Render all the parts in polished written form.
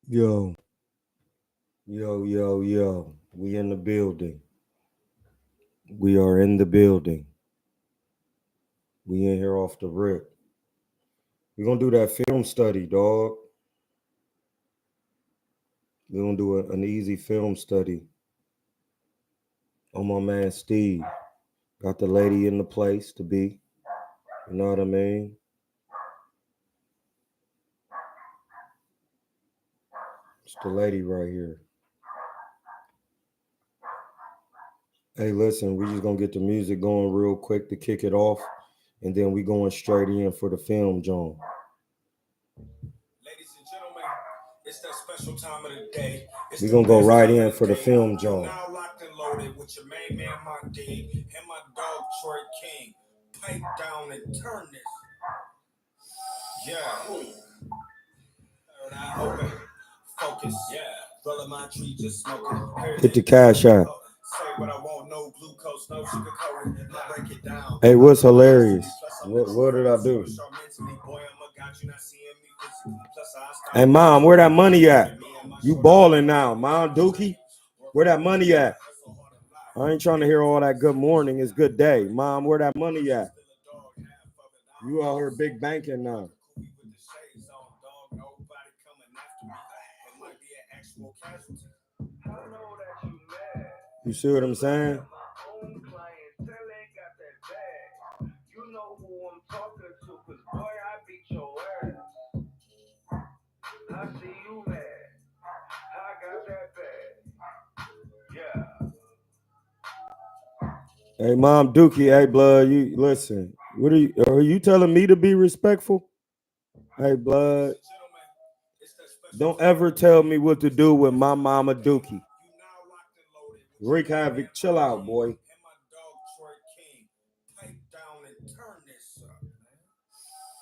Yo, yo. We in the building. We are in the building. We in here off the rip. We're going to do that film study, dog. We're going to do an easy film study on my man Steve. Got the lady in the place to be. You know what I mean? It's the lady right here. Hey, listen, we just going to get the music going real quick to kick it off. And then we going straight in for the film, John. Ladies and gentlemen, it's that special time of the day. We're going to go right in for the film, John. Now locked and loaded with your main man, my D, and my dog, Troy King. Pipe down and turn this. Yeah. Third eye open. Focus. Yeah. Rolling my tree, just smoking. Hit the cash out. Say what I want, no glucose, no sugar coating. I break it down. Hey, what's hilarious? What did I do? Hey, Mom, where that money at? You balling now, Mom Dookie? Where that money at? I ain't trying to hear all that good morning. It's good day. Mom, where that money at? You out here big banking now. You see what I'm saying? Hey, Mom Dookie, hey, blood, you listen. What are you telling me to be respectful? Hey, blood. Don't ever tell me what to do with my mama Dookie. Rick Havoc, chill out, boy.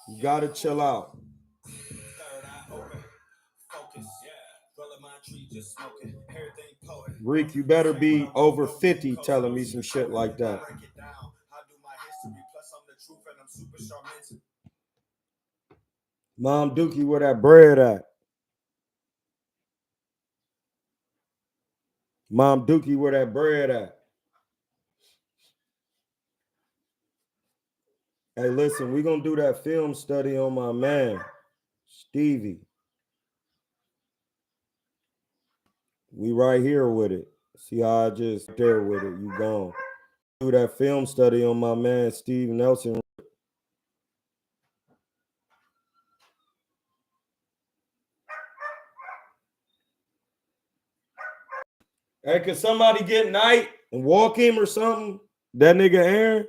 You gotta chill out. Rick, you better be over 50 telling me some shit like that. Mom Dookie, where that bread at? Mom Dookie, where that bread at? Hey, listen, we're going to do that film study on my man, Stevie. We right here with it. See how I just there with it. You gone. Do that film study on my man, Steve Nelson. Hey, could somebody get Knight and walk him or something? That nigga Aaron?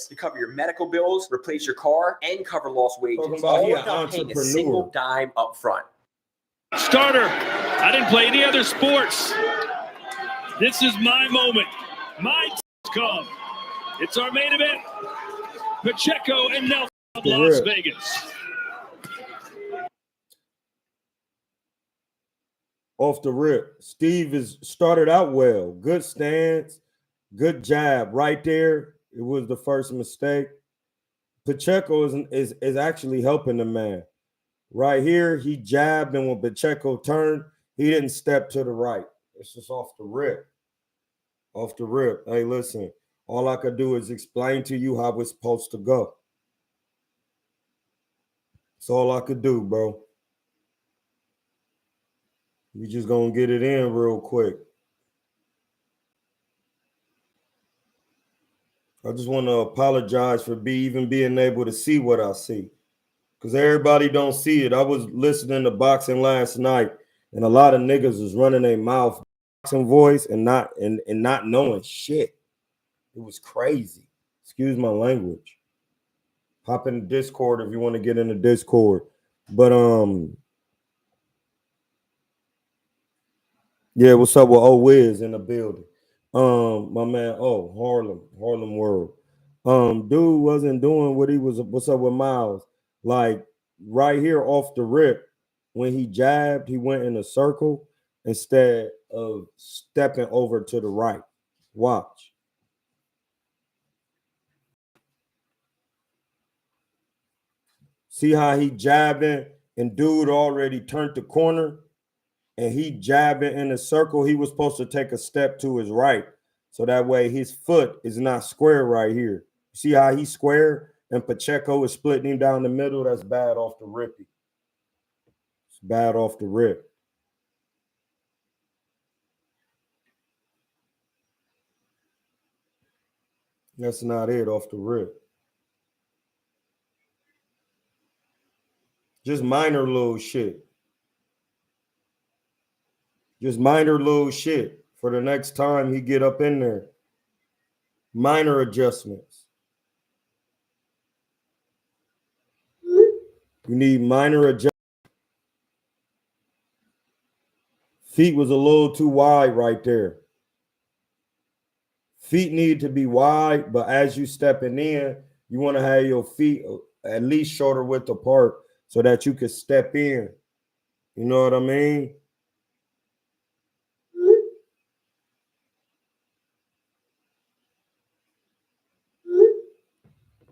To cover your medical bills, replace your car, and cover lost wages. All without paying a single dime up front. Starter. I didn't play any other sports. This is my moment. My come. It's our main event. Pacheco and Nelson of Las Vegas. Off the rip, Steve is started out well. Good stance, good jab right there. It was the first mistake. Pacheco is actually helping the man. Right here, he jabbed, and when Pacheco turned, he didn't step to the right. It's just off the rip. Off the rip. Hey, listen, all I could do is explain to you how it's supposed to go. That's all I could do, bro. We just gonna get it in real quick. I just want to apologize for even being able to see what I see, because everybody don't see it. I was listening to boxing last night, and a lot of niggas was running their mouth, boxing voice, and not knowing shit. It was crazy. Excuse my language. Hop in the Discord if you want to get in the Discord. But yeah, what's up with Wiz in the building? My man, Harlem World. Dude wasn't doing what he was. What's up with Miles? Like right here off the rip, when he jabbed, he went in a circle instead of stepping over to the right. Watch. See how he jabbing and dude already turned the corner, and he jabbing in a circle. He was supposed to take a step to his right, so that way his foot is not square right here. See how he's square, and Pacheco is splitting him down the middle? That's bad off the rippy. It's bad off the rip. That's not it off the rip. Just minor little shit. Just minor little shit for the next time he get up in there. Minor adjustments. You need minor adjustments. Feet was a little too wide right there. Feet need to be wide, but as you stepping in, you want to have your feet at least shoulder width apart so that you can step in. You know what I mean?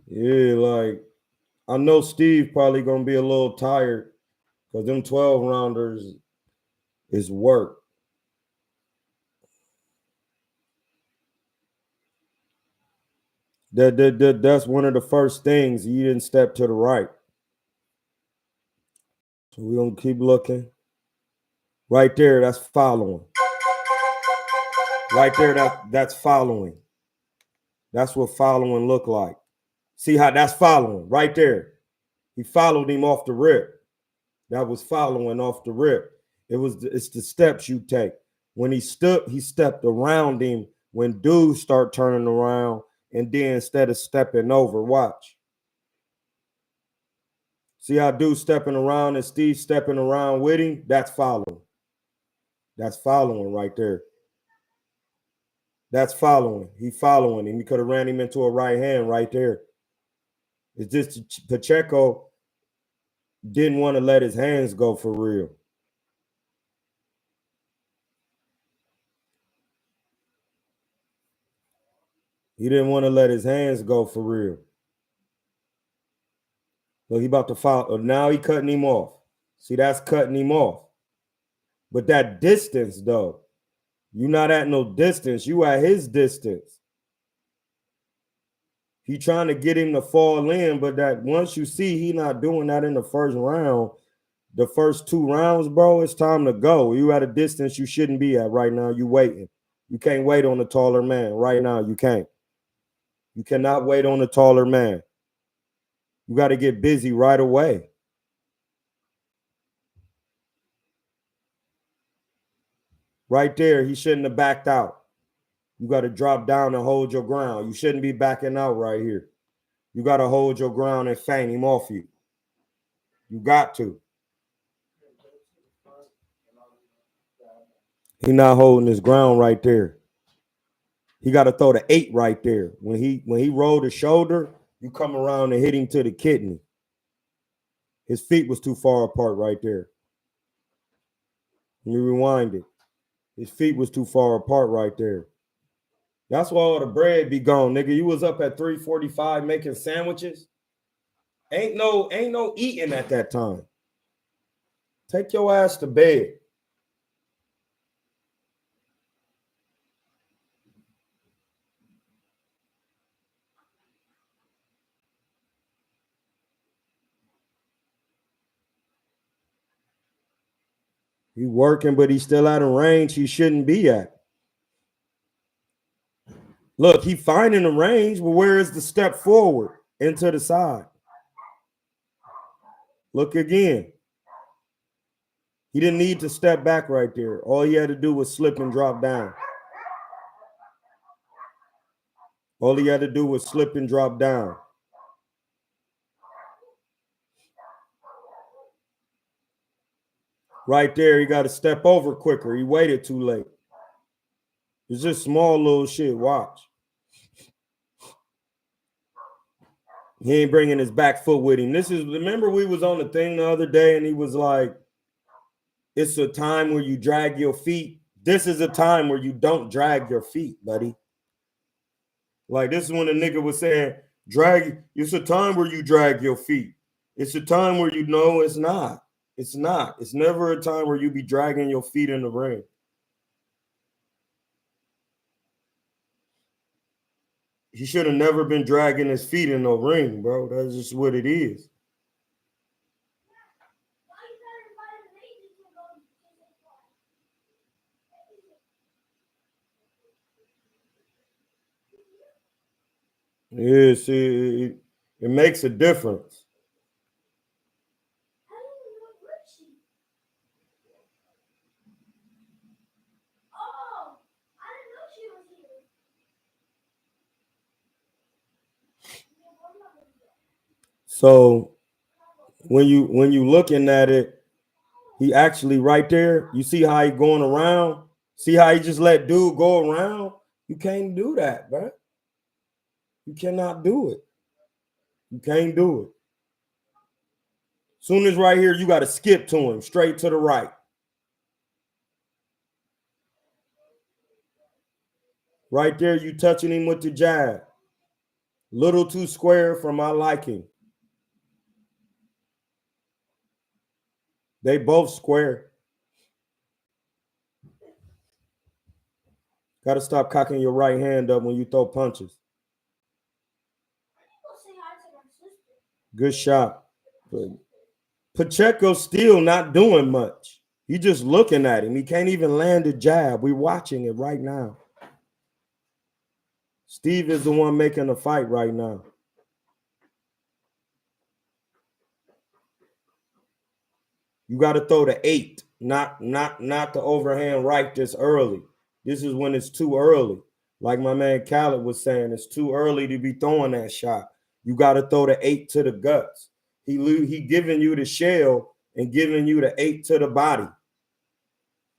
Yeah, like I know Steve probably gonna be a little tired because them 12 rounders is work. That's one of the first things. You didn't step to the right. So we're gonna keep looking. Right there, that's following. Right there, that's following. That's what following look like. See how that's following right there. He followed him off the rip. That was following off the rip. It's the steps you take. When he stepped around him. When dudes start turning around, and then instead of stepping over, watch. See how dude stepping around and Steve stepping around with him? That's following. That's following right there. That's following. He following him. He could have ran him into a right hand right there. It's just Pacheco didn't want to let his hands go for real. He didn't want to let his hands go for real. Look, he about to foul. Now he cutting him off. See, that's cutting him off. But that distance, though, you not at no distance. You at his distance. He trying to get him to fall in, but that once you see he not doing that in the first round, the first 2 rounds, bro, it's time to go. You at a distance you shouldn't be at right now. You waiting. You can't wait on a taller man right now. You can't. You cannot wait on a taller man. You got to get busy right away. Right there, he shouldn't have backed out. You got to drop down and hold your ground. You shouldn't be backing out right here. You got to hold your ground and feint him off you. You got to. He not holding his ground right there. He got to throw the 8 right there. When he rolled his shoulder, you come around and hit him to the kidney. His feet was too far apart right there. Let me rewind it. His feet was too far apart right there. That's why all the bread be gone, nigga. You was up at 3:45 making sandwiches. Ain't no eating at that time. Take your ass to bed. He working, but he's still out of range he shouldn't be at. Look, he finding the range, but where is the step forward into the side? Look again. He didn't need to step back right there. All he had to do was slip and drop down. All he had to do was slip and drop down. Right there, he got to step over quicker. He waited too late. It's just small little shit. Watch. He ain't bringing his back foot with him. Remember we was on the thing the other day and he was like, it's a time where you drag your feet. This is a time where you don't drag your feet, buddy. Like this is when the nigga was saying, it's a time where you drag your feet. It's a time where you know it's not. It's not. It's never a time where you be dragging your feet in the ring. He should have never been dragging his feet in the ring, bro. That's just what it is. Yes, it makes a difference. So when you looking at it, he actually right there. You see how he going around? See how he just let dude go around? You can't do that, bro. You cannot do it. You can't do it. Soon as right here, you got to skip to him, straight to the right. Right there, you touching him with the jab. Little too square for my liking. They both square. Got to stop cocking your right hand up when you throw punches. Good shot. But Pacheco's still not doing much. You just looking at him. He can't even land a jab. We're watching it right now. Steve is the one making the fight right now. You got to throw the 8, not the overhand right this early. This is when it's too early. Like my man Khaled was saying, it's too early to be throwing that shot. You got to throw the 8 to the guts. He giving you the shell and giving you the 8 to the body.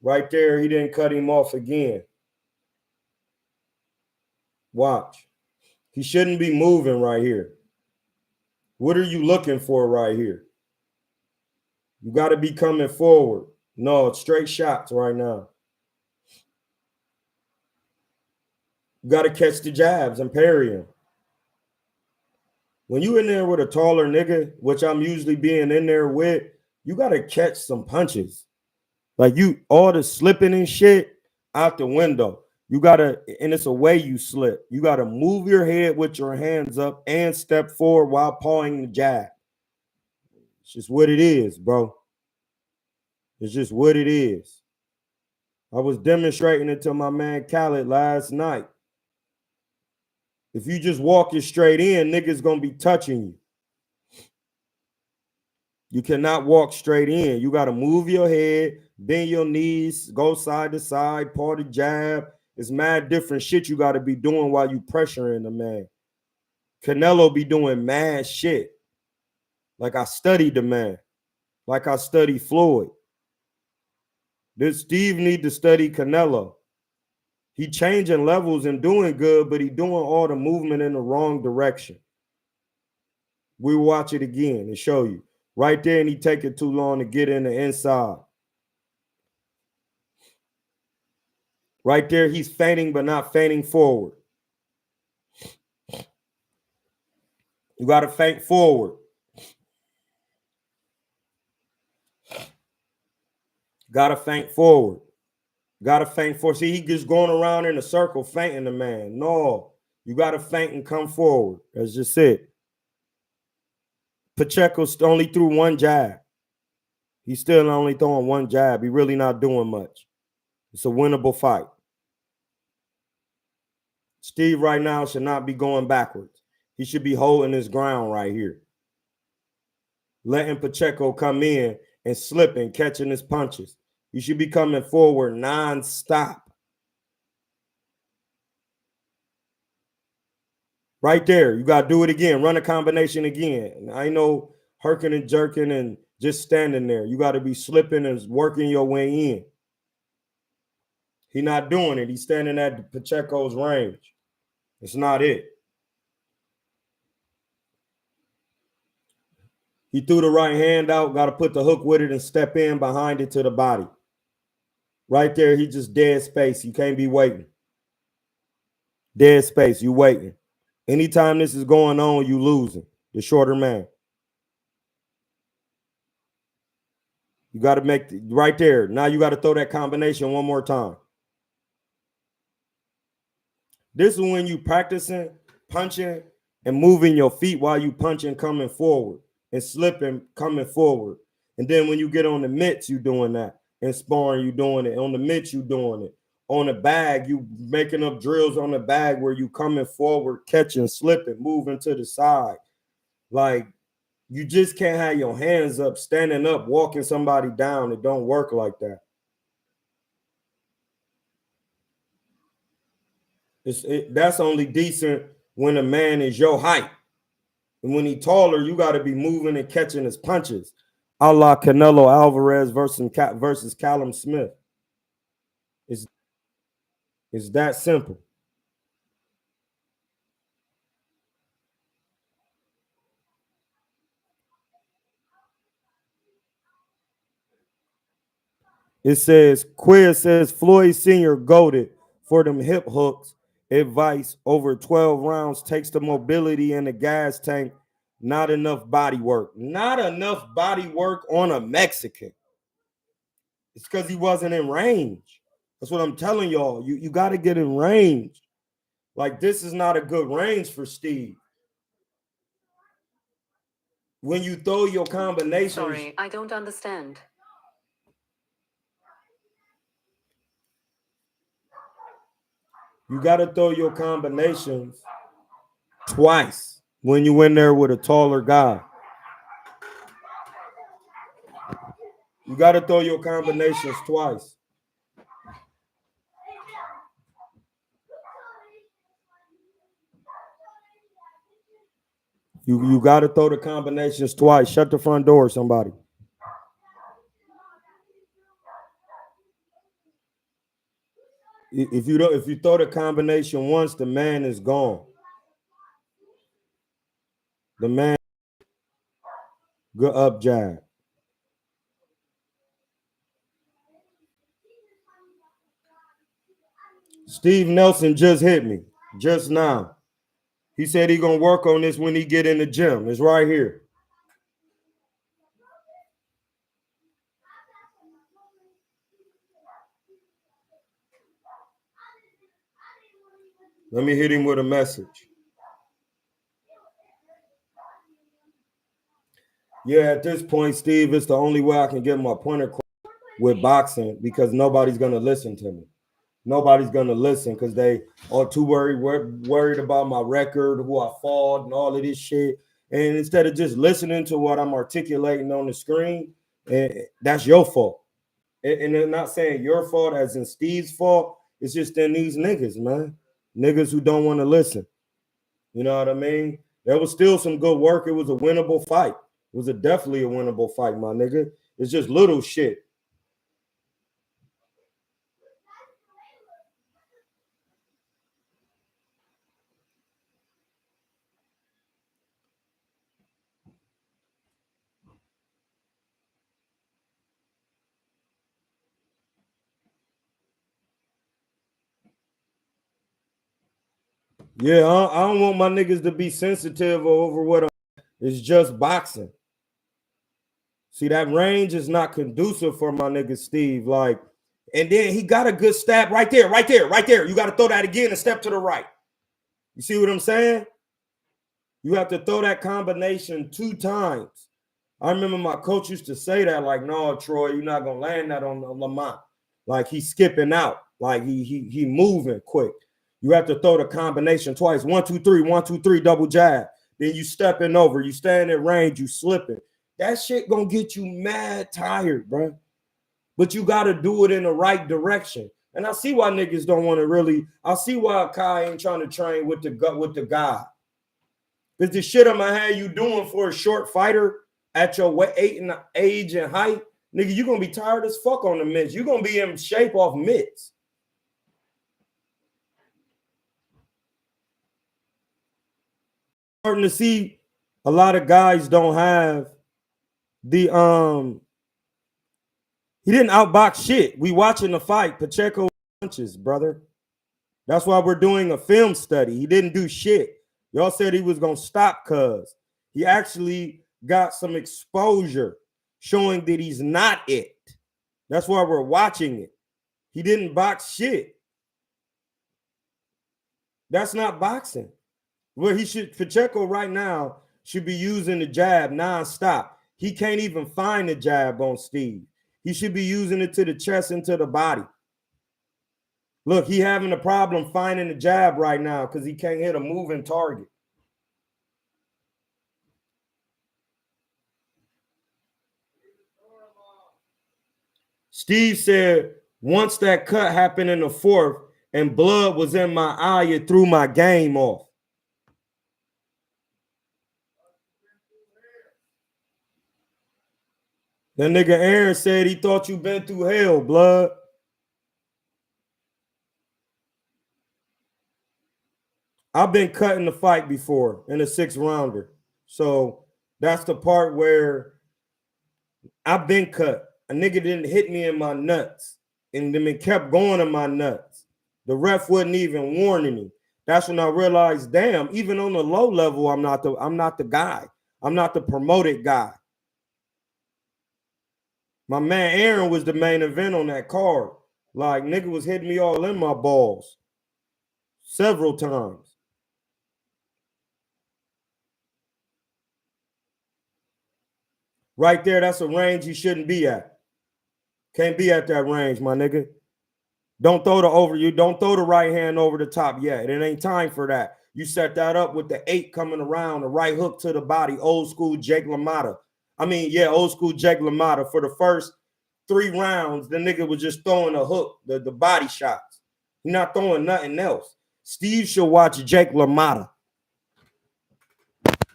Right there, he didn't cut him off again. Watch. He shouldn't be moving right here. What are you looking for right here? You got to be coming forward. No, it's straight shots right now. You got to catch the jabs and parry him. When you in there with a taller nigga, which I'm usually being in there with, you got to catch some punches. Like all the slipping and shit out the window. You got to, and it's a way you slip. You got to move your head with your hands up and step forward while pawing the jab. It's just what it is, bro. It's just what it is. I was demonstrating it to my man Khaled last night. If you just walk it straight in, niggas gonna be touching you. You cannot walk straight in. You got to move your head, bend your knees, go side to side, paw the jab. It's mad different shit you got to be doing while you pressuring the man. Canelo be doing mad shit. Like I studied the man. Like I studied Floyd. This Steve need to study Canelo. He changing levels and doing good, but he doing all the movement in the wrong direction. We'll watch it again and show you. Right there, and he taking too long to get in the inside. Right there, he's feinting, but not feinting forward. You got to feint forward. Got to feint forward. Got to feint forward. See, he just going around in a circle, feinting the man. No, you got to feint and come forward. That's just it. Pacheco only threw one jab. He's still only throwing one jab. He really not doing much. It's a winnable fight. Steve right now should not be going backwards. He should be holding his ground right here. Letting Pacheco come in and slipping, catching his punches. You should be coming forward non-stop. Right there. You got to do it again. Run a combination again. I know herking and jerking and just standing there. You got to be slipping and working your way in. He's not doing it. He's standing at Pacheco's range. It's not it. He threw the right hand out, got to put the hook with it and step in behind it to the body. Right there, he just dead space. You can't be waiting. Dead space, you waiting. Anytime this is going on, you losing. The shorter man. You got to make right there. Now you got to throw that combination one more time. This is when you practicing punching and moving your feet while you punching, coming forward, and slipping, coming forward. And then when you get on the mitts, you doing that. In sparring, you doing it. On the mitts, you doing it. On the bag, you making up drills on the bag where you coming forward, catching, slipping, moving to the side. Like, you just can't have your hands up, standing up, walking somebody down. It don't work like that. That's only decent when a man is your height. And when he's taller, you got to be moving and catching his punches. A la Canelo Alvarez versus Callum Smith. It's that simple. It says, Queer says, Floyd Sr. goated for them hip hooks. Advice over 12 rounds takes the mobility in the gas tank. Not enough body work. Not enough body work on a Mexican. It's because he wasn't in range. That's what I'm telling y'all. You got to get in range. Like, this is not a good range for Steve. When you throw your combinations. Sorry, I don't understand. You got to throw your combinations twice when you in there with a taller guy. You got to throw your combinations twice. You got to throw the combinations twice. Shut the front door, somebody. If you throw the combination once, the man is gone. The man, good up jab. Steve Nelson just hit me just now. He said he's gonna work on this when he get in the gym. It's right here. Let me hit him with a message. Yeah, at this point, Steve, it's the only way I can get my point across with boxing because nobody's gonna listen to me. Nobody's gonna listen because they are too worried about my record, who I fought, and all of this shit. And instead of just listening to what I'm articulating on the screen, that's your fault. And they're not saying your fault as in Steve's fault. It's just in these niggas, man. Niggas who don't want to listen. You know what I mean? There was still some good work. It was a winnable fight. It was definitely a winnable fight, my nigga. It's just little shit. Yeah, I don't want my niggas to be sensitive over what it's just boxing. See, that range is not conducive for my nigga Steve. Like, and then he got a good stab right there. You got to throw that again and step to the right. You see what I'm saying? You have to throw that combination 2 times. I remember my coach used to say that, like, no, Troy, you're not gonna land that on Lamont. Like, he's skipping out. Like he moving quick. You have to throw the combination twice. 1, 2, 3, 1, 2, 3, double jab. Then you stepping over. You stand in range. You slipping. That shit gonna get you mad tired, bro. But you gotta do it in the right direction. And I see why niggas don't want to really. I see why Kai ain't trying to train with the guy. Because the shit I'm gonna have you doing for a short fighter at your age and height, nigga, you gonna be tired as fuck on the mitts. You gonna be in shape off mitts. Starting to see a lot of guys don't have the he didn't outbox shit. We watching the fight. Pacheco punches, brother. That's why we're doing a film study. He didn't do shit. Y'all said he was gonna stop cuz he actually got some exposure. showing that he's not it. That's why we're watching it. He didn't box shit. That's not boxing. Well, Pacheco right now should be using the jab nonstop. He can't even find the jab on Steve. He should be using it to the chest and to the body. Look, he having a problem finding the jab right now because he can't hit a moving target. Steve said, once that cut happened in the fourth and blood was in my eye, it threw my game off. That nigga Aaron said he thought you been through hell, blood. I've been cut in the fight before in a 6-rounder. So that's the part where I've been cut. A nigga didn't hit me in my nuts and then it kept going in my nuts. The ref wasn't even warning me. That's when I realized, damn, even on the low level, I'm not the guy. I'm not the promoted guy. My man Aaron was the main event on that card. Like, nigga was hitting me all in my balls several times. Right there, that's a range he shouldn't be at. Can't be at that range, my nigga. Don't throw the right hand over the top yet. It ain't time for that. You set that up with the 8 coming around, the right hook to the body, old school Jake LaMotta. Old school Jake LaMotta. For the first 3 rounds, the nigga was just throwing a hook, the body shots. He's not throwing nothing else. Steve should watch Jake LaMotta.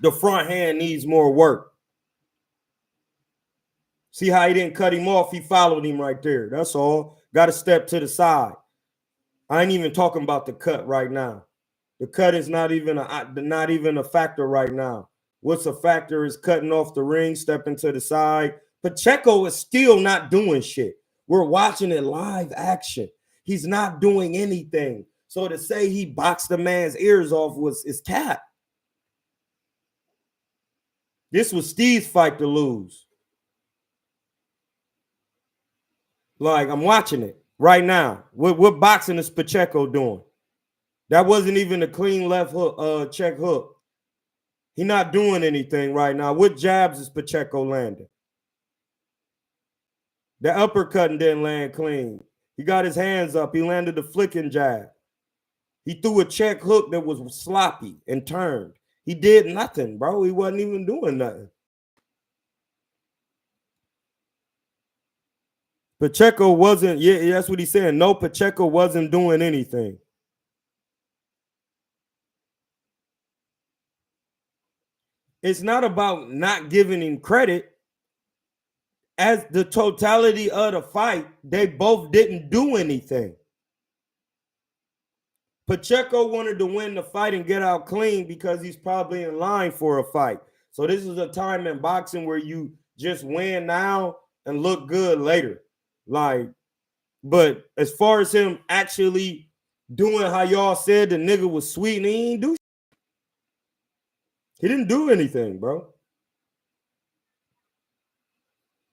The front hand needs more work. See how he didn't cut him off? He followed him right there. That's all. Got to step to the side. I ain't even talking about the cut right now. The cut is not even a factor right now. What's a factor is cutting off the ring, stepping to the side. Pacheco is still not doing shit. We're watching it live action. He's not doing anything. So to say he boxed the man's ears off is cap. This was Steve's fight to lose. Like, I'm watching it right now. What boxing is Pacheco doing? That wasn't even a clean left hook, check hook. He not doing anything right now. What jabs is Pacheco landing? The uppercut didn't land clean. He got his hands up. He landed a flicking jab. He threw a check hook that was sloppy and turned. He did nothing, bro. He wasn't even doing nothing. Pacheco wasn't, that's what he's saying. No, Pacheco wasn't doing anything. It's not about not giving him credit. As the totality of the fight, they both didn't do anything. Pacheco wanted to win the fight and get out clean because he's probably in line for a fight. So this is a time in boxing where you just win now and look good later. But as far as him actually doing how y'all said the nigga was sweet and he ain't do shit. He didn't do anything, bro.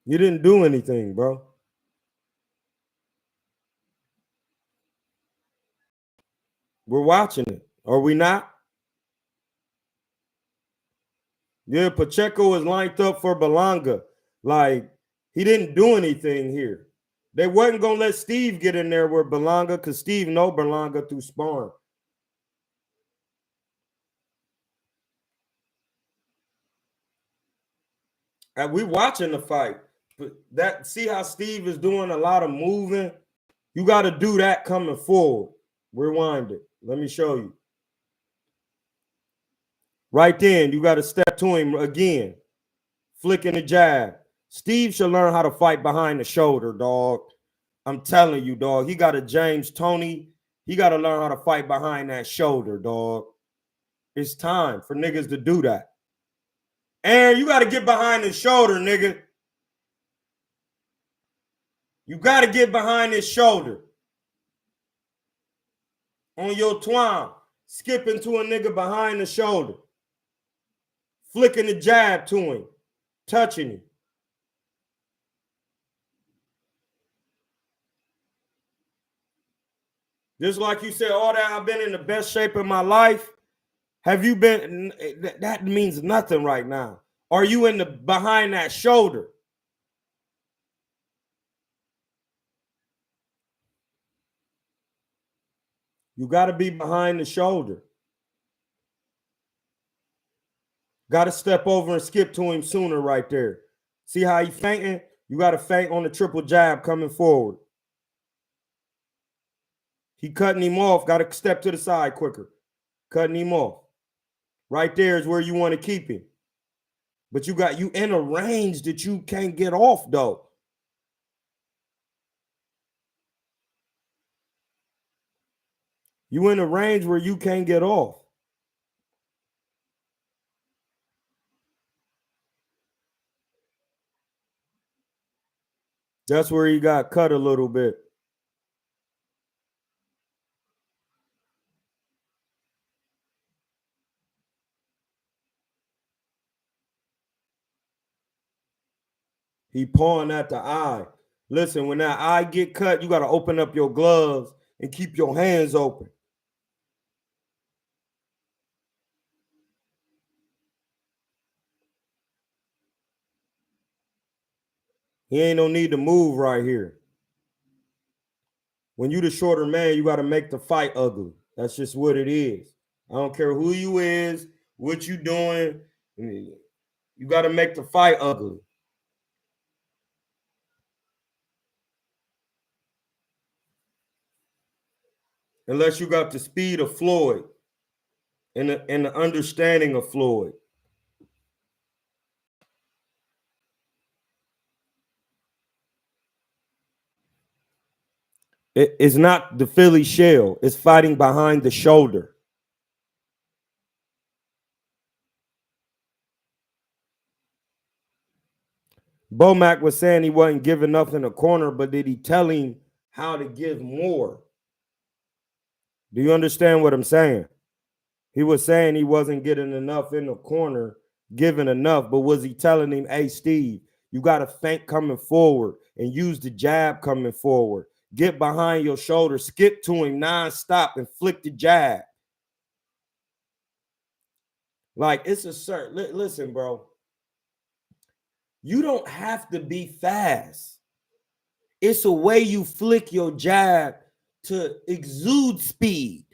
You didn't do anything, bro. We're watching it. Are we not? Yeah, Pacheco is lined up for Berlanga. Like, he didn't do anything here. They wasn't going to let Steve get in there with Berlanga because Steve know Berlanga through sparring. And we watching the fight. But see how Steve is doing a lot of moving? You got to do that coming forward. Rewind it. Let me show you. Right then, you got to step to him again. Flicking the jab. Steve should learn how to fight behind the shoulder, dog. I'm telling you, dog. He got a James Toney. He got to learn how to fight behind that shoulder, dog. It's time for niggas to do that. Aaron, you got to get behind his shoulder, nigga. You got to get behind his shoulder. On your twine. Skipping to a nigga behind the shoulder. Flicking the jab to him. Touching him. Just like you said, all that I've been in the best shape of my life. Have you been? That means nothing right now. Are you in the behind that shoulder? You got to be behind the shoulder. Got to step over and skip to him sooner right there. See how he feinting? You got to feint on the triple jab coming forward. He cutting him off. Got to step to the side quicker. Cutting him off. Right there is where you want to keep him. But you in a range that you can't get off, though. You in a range where you can't get off. That's where he got cut a little bit. He pawing at the eye. Listen, when that eye get cut, you got to open up your gloves and keep your hands open. He ain't no need to move right here. When you the shorter man, you got to make the fight ugly. That's just what it is. I don't care who you is, what you doing. You got to make the fight ugly. Unless you got the speed of Floyd and the understanding of Floyd. It's not the Philly shell. It's fighting behind the shoulder. Bomac was saying he wasn't giving enough in the corner, but did he tell him how to give more? Do you understand what I'm saying? He was saying he wasn't getting enough in the corner, giving enough, but was he telling him, hey, Steve, you got to feint coming forward and use the jab coming forward. Get behind your shoulder, skip to him nonstop and flick the jab. Like, it's a certain, listen, bro. You don't have to be fast. It's a way you flick your jab to exude speed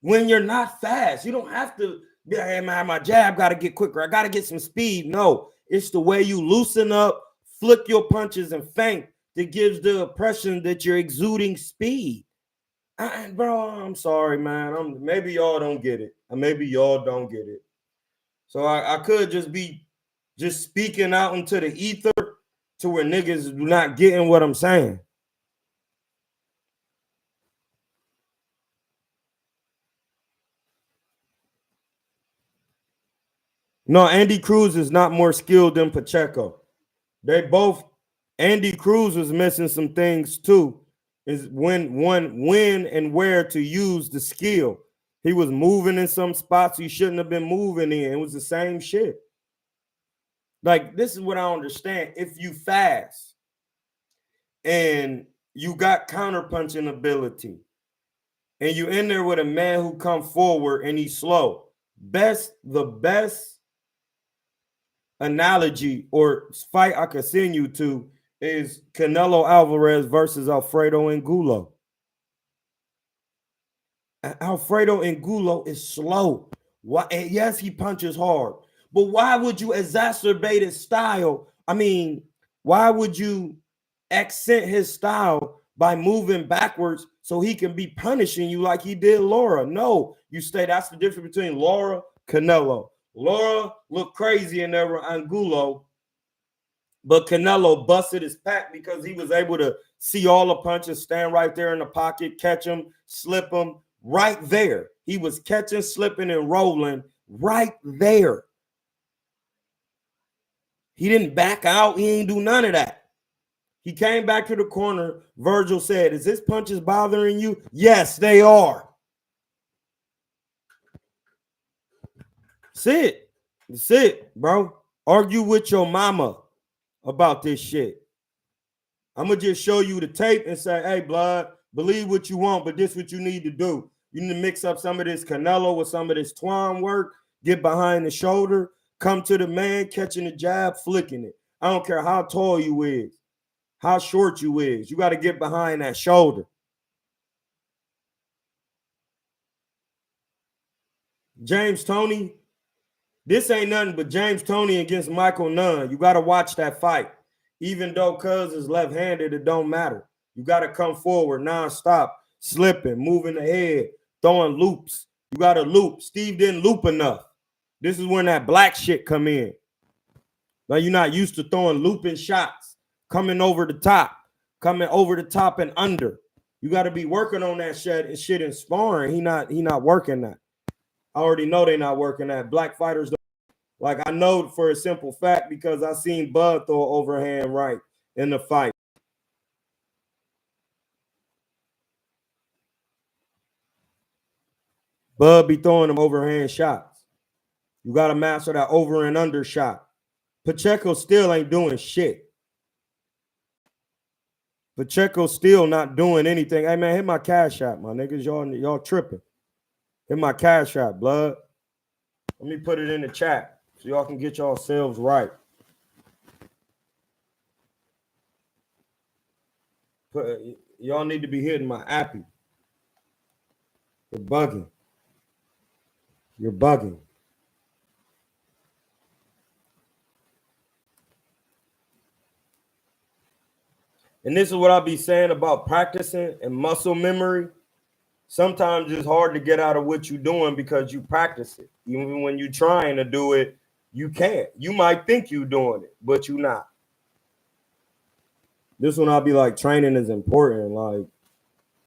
when you're not fast. You don't have to be like, hey, man, my jab got to get quicker. I got to get some speed. No, it's the way you loosen up, flick your punches, and feint that gives the impression that you're exuding speed. Bro, I'm sorry, man. Maybe y'all don't get it. Or maybe y'all don't get it. So I could just be just speaking out into the ether to where niggas do not getting what I'm saying. No, Andy Cruz is not more skilled than Pacheco. They both, Andy Cruz was missing some things too, is when and where to use the skill. He was moving in some spots he shouldn't have been moving in. It was the same shit. Like, this is what I understand. If you fast and you got counterpunching ability and you in there with a man who come forward and he's slow, the best analogy or fight I could send you to is Canelo Alvarez versus Alfredo Angulo. Alfredo Angulo is slow. Why? Yes, he punches hard. But why would you exacerbate his style? I mean, why would you accent his style by moving backwards so he can be punishing you like he did Laura? No, you stay. That's the difference between Laura, Canelo. Laura looked crazy in there with Angulo, but Canelo busted his pack because he was able to see all the punches, stand right there in the pocket, catch them, slip them right there. He was catching, slipping, and rolling right there. He didn't back out. He ain't do none of that. He came back to the corner. Virgil said, is his punches bothering you? Yes, they are. That's it, bro. Argue with your mama about this shit. I'm going to just show you the tape and say, hey, blood, Believe what you want, but this is what you need to do. You need to mix up some of this Canelo with some of this Twan work, get behind the shoulder, come to the man, catching the jab, flicking it. I don't care how tall you is, how short you is. You got to get behind that shoulder. James Toney, this ain't nothing but James Toney against Michael Nunn. You got to watch that fight. Even though Cuz is left-handed, it don't matter. You got to come forward nonstop, slipping, moving the head, throwing loops. You got to loop. Steve didn't loop enough. This is when that black shit come in. Now you're not used to throwing looping shots, coming over the top and under. You got to be working on that shit in sparring. He not working that. I already know they're not working that. Black fighters don't. Like, I know for a simple fact because I seen Bud throw an overhand right in the fight. Bud be throwing them overhand shots. You got to master that over and under shot. Pacheco still ain't doing shit. Pacheco still not doing anything. Hey, man, hit my cash app, my niggas. Y'all tripping. Hit my cash app, blood. Let me put it in the chat so y'all can get yourselves right. Y'all need to be hitting my appy. You're bugging. You're bugging. And this is what I'll be saying about practicing and muscle memory. Sometimes it's hard to get out of what you're doing because you practice it. Even when you're trying to do it, you can't. You might think you're doing it, but you're not. This one I'll be like, training is important. Like,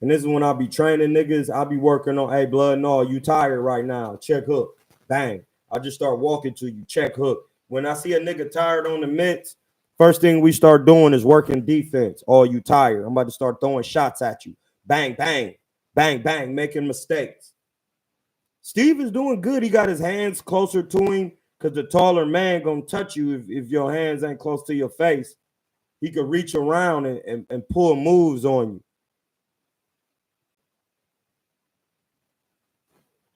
and this is when I'll be training niggas. I'll be working on, hey, blood, no, you tired right now. Check hook. Bang. I just start walking to you. Check hook. When I see a nigga tired on the mitts, first thing we start doing is working defense. Oh, you tired. I'm about to start throwing shots at you. Bang, bang. Bang, bang, making mistakes. Steve is doing good. He got his hands closer to him because the taller man going to touch you if your hands ain't close to your face. He could reach around and pull moves on you.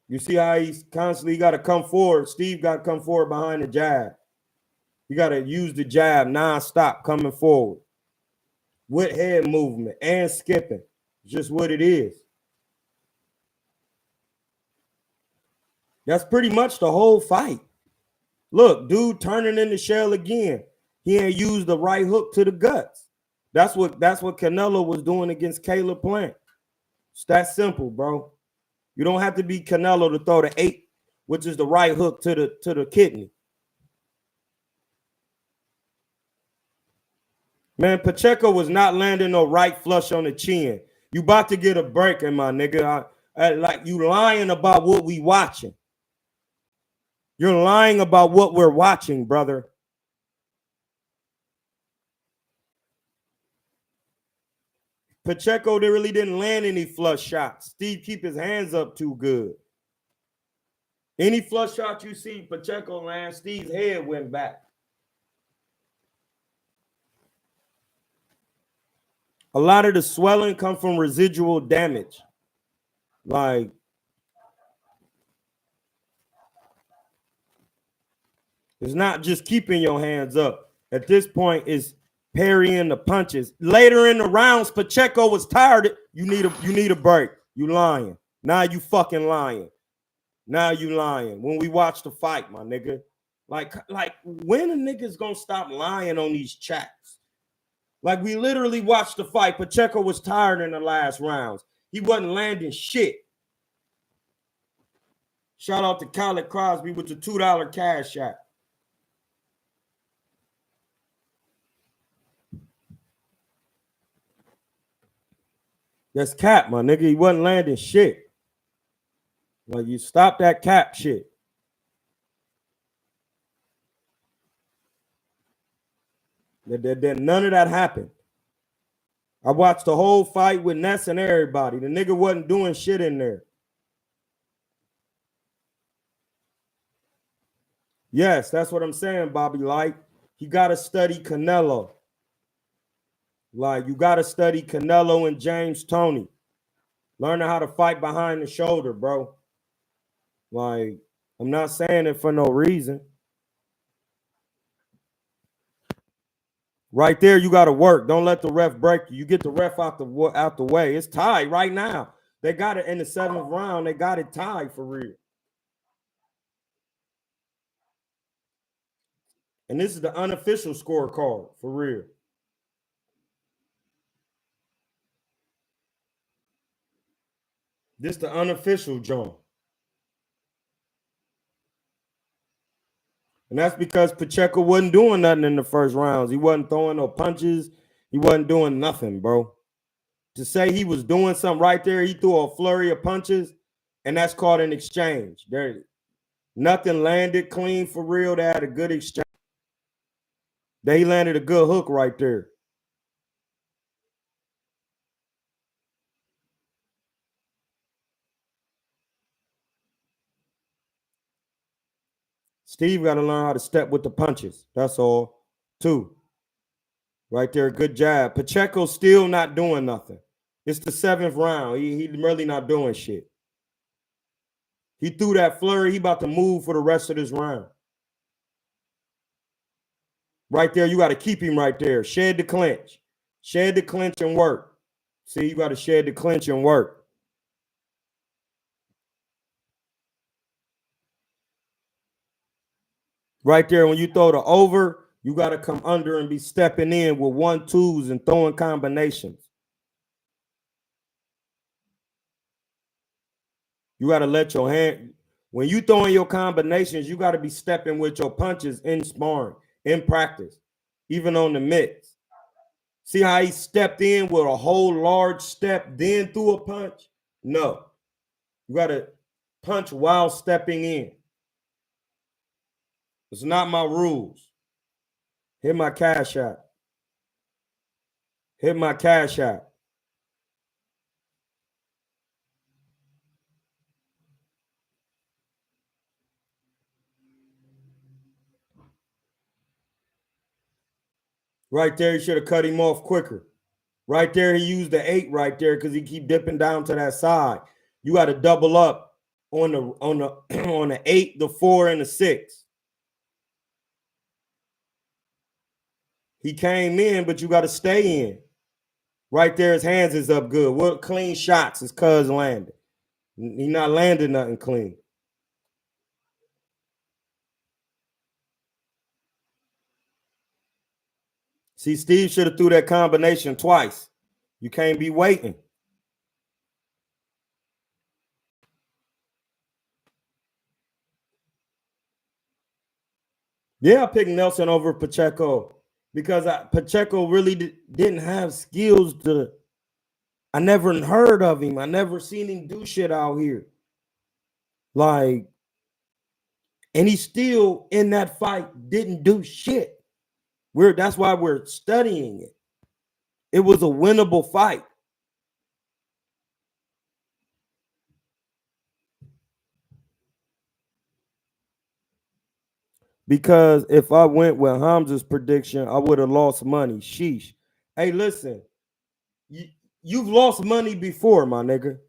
You see how he's constantly got to come forward. Steve got to come forward behind the jab. You got to use the jab nonstop coming forward with head movement and skipping. It's just what it is. That's pretty much the whole fight. Look, dude turning in the shell again. He ain't used the right hook to the guts. That's what Canelo was doing against Caleb Plant. It's that simple, bro. You don't have to be Canelo to throw the 8, which is the right hook to the kidney. Man, Pacheco was not landing no right flush on the chin. You about to get a break in my nigga. Like you lying about what we watching. You're lying about what we're watching, brother. Pacheco, they really didn't land any flush shots. Steve keep his hands up too good. Any flush shot you see Pacheco land, Steve's head went back. A lot of the swelling come from residual damage. Like, it's not just keeping your hands up. At this point, it's parrying the punches. Later in the rounds, Pacheco was tired. You need a break. You lying. Now you fucking lying. Now you lying. When we watch the fight, my nigga. Like when a nigga's gonna stop lying on these chats? Like we literally watched the fight. Pacheco was tired in the last rounds. He wasn't landing shit. Shout out to Khaled Crosby with the $2 cash shot. That's cap, my nigga. He wasn't landing shit. Like, you stop that cap shit. None of that happened. I watched the whole fight with Ness and everybody. The nigga wasn't doing shit in there. Yes, that's what I'm saying, Bobby. Like, you got to study Canelo. Like, you got to study Canelo and James Toney. Learning how to fight behind the shoulder, bro. Like, I'm not saying it for no reason. Right there, you got to work. Don't let the ref break you. You get the ref out the way. It's tied right now. They got it in the 7th round. They got it tied for real. And this is the unofficial scorecard for real. This the unofficial John. And that's because Pacheco wasn't doing nothing in the first rounds. He wasn't throwing no punches. He wasn't doing nothing, bro. To say he was doing something right there, he threw a flurry of punches, and that's called an exchange. There, nothing landed clean for real. They had a good exchange. They landed a good hook right there. Steve got to learn how to step with the punches. That's all. 2. Right there, good jab. Pacheco's still not doing nothing. It's the 7th round. He really not doing shit. He threw that flurry. He about to move for the rest of this round. Right there, you got to keep him right there. Shed the clinch. Shed the clinch and work. See, you got to shed the clinch and work. Right there, when you throw the over, you got to come under and be stepping in with 1-2s and throwing combinations. You got to let your hand, when you throwing your combinations, you got to be stepping with your punches in sparring, in practice, even on the mix. See how he stepped in with a whole large step, then threw a punch? No. You got to punch while stepping in. It's not my rules. Hit my cash out. Hit my cash out. Right there, he should have cut him off quicker. Right there, he used the 8 right there because he keep dipping down to that side. You got to double up on the on the 8, the 4, and the 6. He came in, but you got to stay in. Right there, his hands is up good. What clean shots his cuz landed? He not landing nothing clean. See, Steve should have threw that combination twice. You can't be waiting. Yeah, I picked Nelson over Pacheco because Pacheco really didn't have skills to. I never heard of him. I never seen him do shit out here. Like, and he still in that fight didn't do shit. That's why we're studying it. It was a winnable fight. Because if I went with Hamza's prediction, I would have lost money. Sheesh. Hey, listen, you've lost money before, my nigga.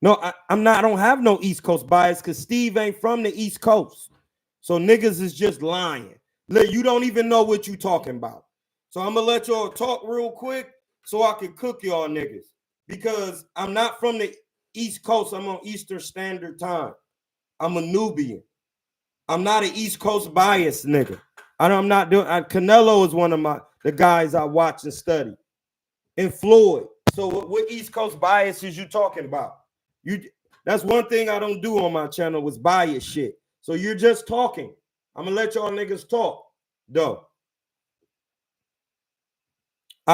No, I'm not. I don't have no East Coast bias because Steve ain't from the East Coast. So niggas is just lying. Look, you don't even know what you talking about. So I'm gonna let y'all talk real quick so I can cook y'all niggas. Because I'm not from the East Coast. I'm on Eastern Standard Time. I'm a Nubian. I'm not an East Coast bias nigga. I'm not doing. Canelo is one of the guys I watch and study. And Floyd. So what East Coast bias is you talking about? That's one thing I don't do on my channel was bias shit. So you're just talking. I'm gonna let y'all niggas talk, though.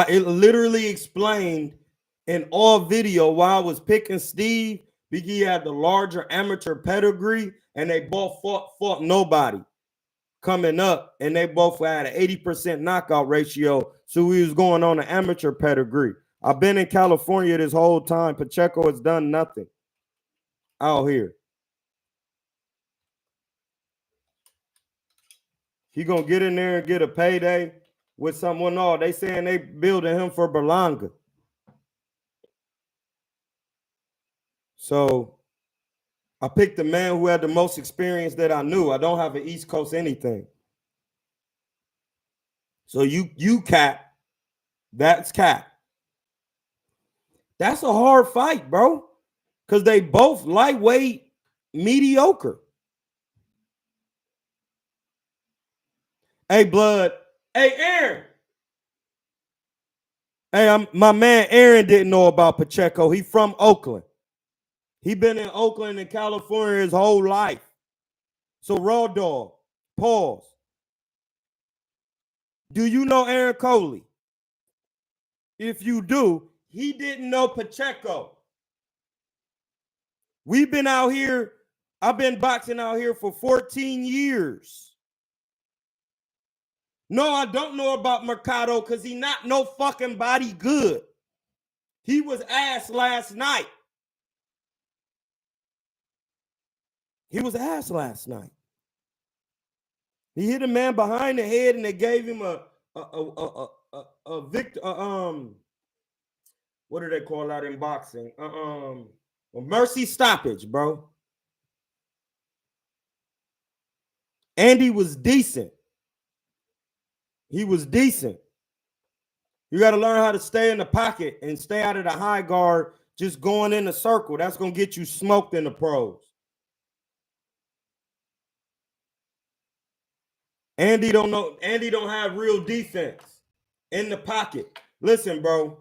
It literally explained in all video why I was picking Steve because he had the larger amateur pedigree and they both fought nobody coming up, and they both had an 80% knockout ratio. So we was going on an amateur pedigree. I've been in California this whole time. Pacheco has done nothing out here. He gonna get in there and get a payday with someone. No, they saying they building him for Berlanga. So I picked the man who had the most experience that I knew. I don't have an East Coast anything. So you Cap, that's Cap. That's a hard fight, bro. Because they both lightweight, mediocre. Hey, Blood. Hey, Aaron. Hey, my man Aaron didn't know about Pacheco. He from Oakland. He been in Oakland and California his whole life. So, Raw Dog, pause. Do you know Aaron Coley? If you do, he didn't know Pacheco. We've been out here. I've been boxing out here for 14 years. No, I don't know about Mercado because he not no fucking body good. He was ass last night. He was ass last night. He hit a man behind the head and they gave him a victor. What do they call that in boxing? A mercy stoppage, bro. Andy was decent. He was decent. You got to learn how to stay in the pocket and stay out of the high guard, just going in a circle. That's going to get you smoked in the pros. Andy don't know. Andy don't have real defense in the pocket. Listen, bro.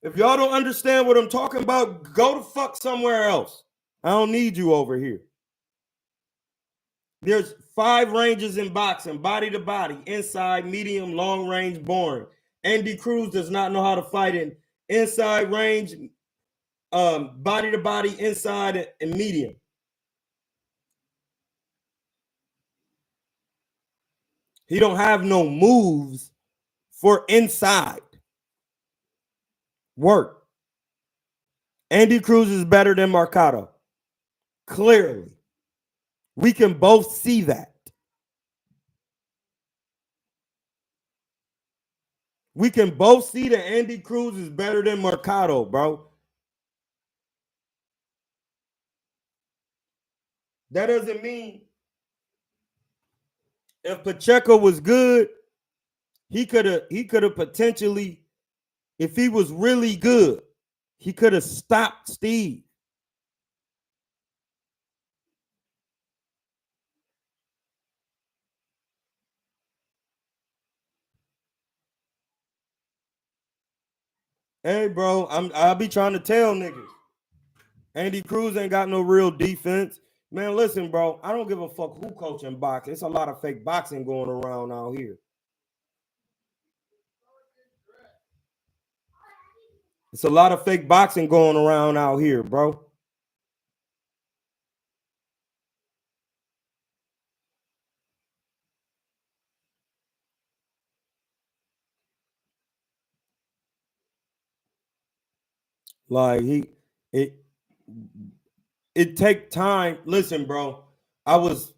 If y'all don't understand what I'm talking about, go to fuck somewhere else. I don't need you over here. There's 5 ranges in boxing: body to body, inside, medium, long range, boring. Andy Cruz does not know how to fight in inside range, body to body, inside, and medium. He don't have no moves for inside work. Andy Cruz is better than Mercado. Clearly. We can both see that. We can both see that Andy Cruz is better than Mercado, bro. That doesn't mean if Pacheco was good, he could have potentially, if he was really good, he could have stopped Steve. Hey, bro, I'll be trying to tell niggas. Andy Cruz ain't got no real defense. Man, listen, bro, I don't give a fuck who coaching boxing. It's a lot of fake boxing going around out here. It's a lot of fake boxing going around out here, bro. Like it take time. Listen, bro. I was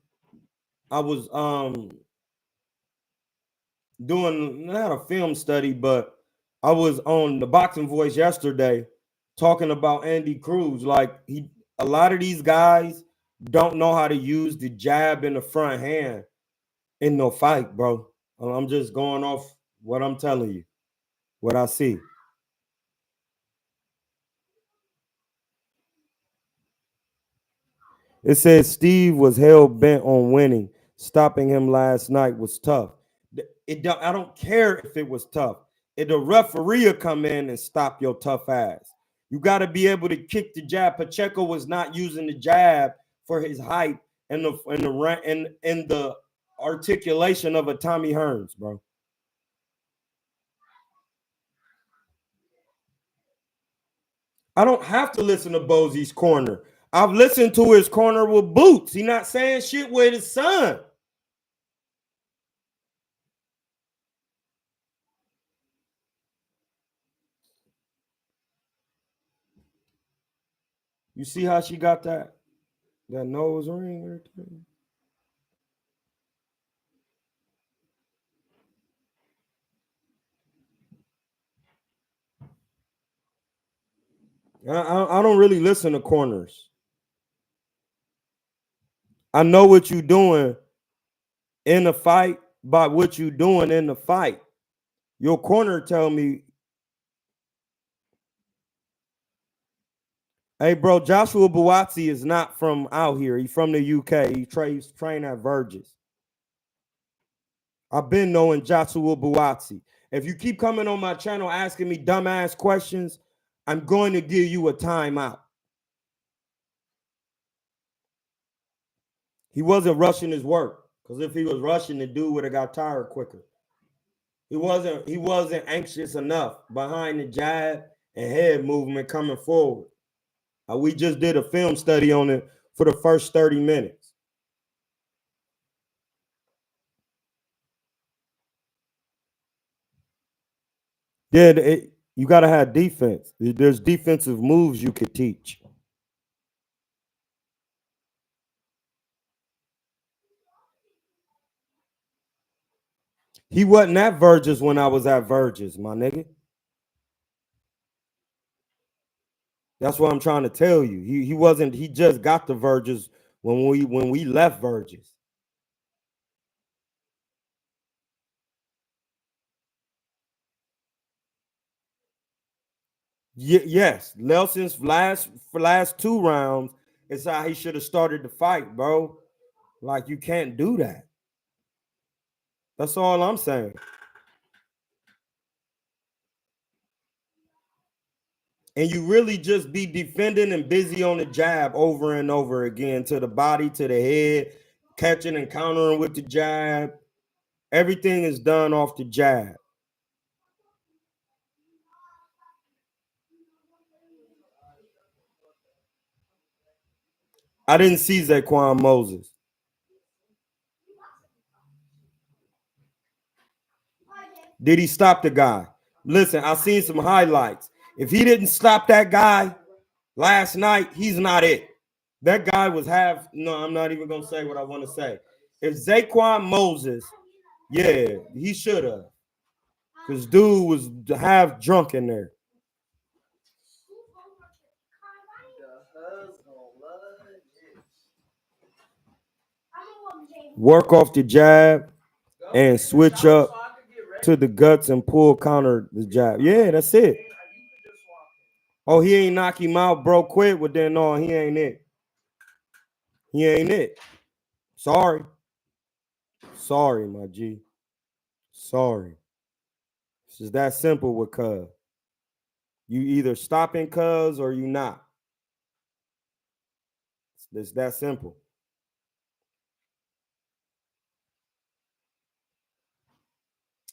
doing not a film study, but I was on the Boxing Voice yesterday talking about Andy Cruz. Like a lot of these guys don't know how to use the jab in the front hand in no fight, bro. I'm just going off what I'm telling you, what I see. It says Steve was hell bent on winning. Stopping him last night was tough. I don't care if it was tough. If the referee will come in and stop your tough ass. You got to be able to kick the jab. Pacheco was not using the jab for his height and the articulation of a Tommy Hearns, bro. I don't have to listen to Bosie's corner. I've listened to his corner with Boots. He not saying shit with his son. You see how she got that nose ring right there? I don't really listen to corners. I know what you're doing in the fight by what you're doing in the fight. Your corner tell me, hey, bro, Joshua Buatsi is not from out here. He's from the UK. He's trained at Verges. I've been knowing Joshua Buatsi. If you keep coming on my channel asking me dumbass questions, I'm going to give you a timeout. He wasn't rushing his work, because if he was rushing, the dude would have got tired quicker. He wasn't anxious enough behind the jab and head movement coming forward. We just did a film study on it for the first 30 minutes. Yeah, you got to have defense. There's defensive moves you could teach. He wasn't at Verges when I was at Verges, my nigga. That's what I'm trying to tell you. He wasn't. He just got the Verges when we left Verges. Yes, Nelson's last 2 rounds is how he should have started the fight, bro. Like, you can't do that. That's all I'm saying. And you really just be defending and busy on the jab over and over again, to the body, to the head, catching and countering with the jab. Everything is done off the jab. I didn't see Zaquan Moses. Did he stop the guy? Listen, I seen some highlights. If he didn't stop that guy last night, he's not it. That guy was no, I'm not even going to say what I want to say. If Zaquan Moses, yeah, he should have. Because dude was half drunk in there. Work off the jab and switch up to the guts and pull counter the jab. Yeah, that's it. Oh, he ain't knock him out, bro. Quit. Well, then no, he ain't it. He ain't it. Sorry. Sorry, my G. Sorry. It's just that simple with Cuz. You either stopping Cuz or you not. It's that simple.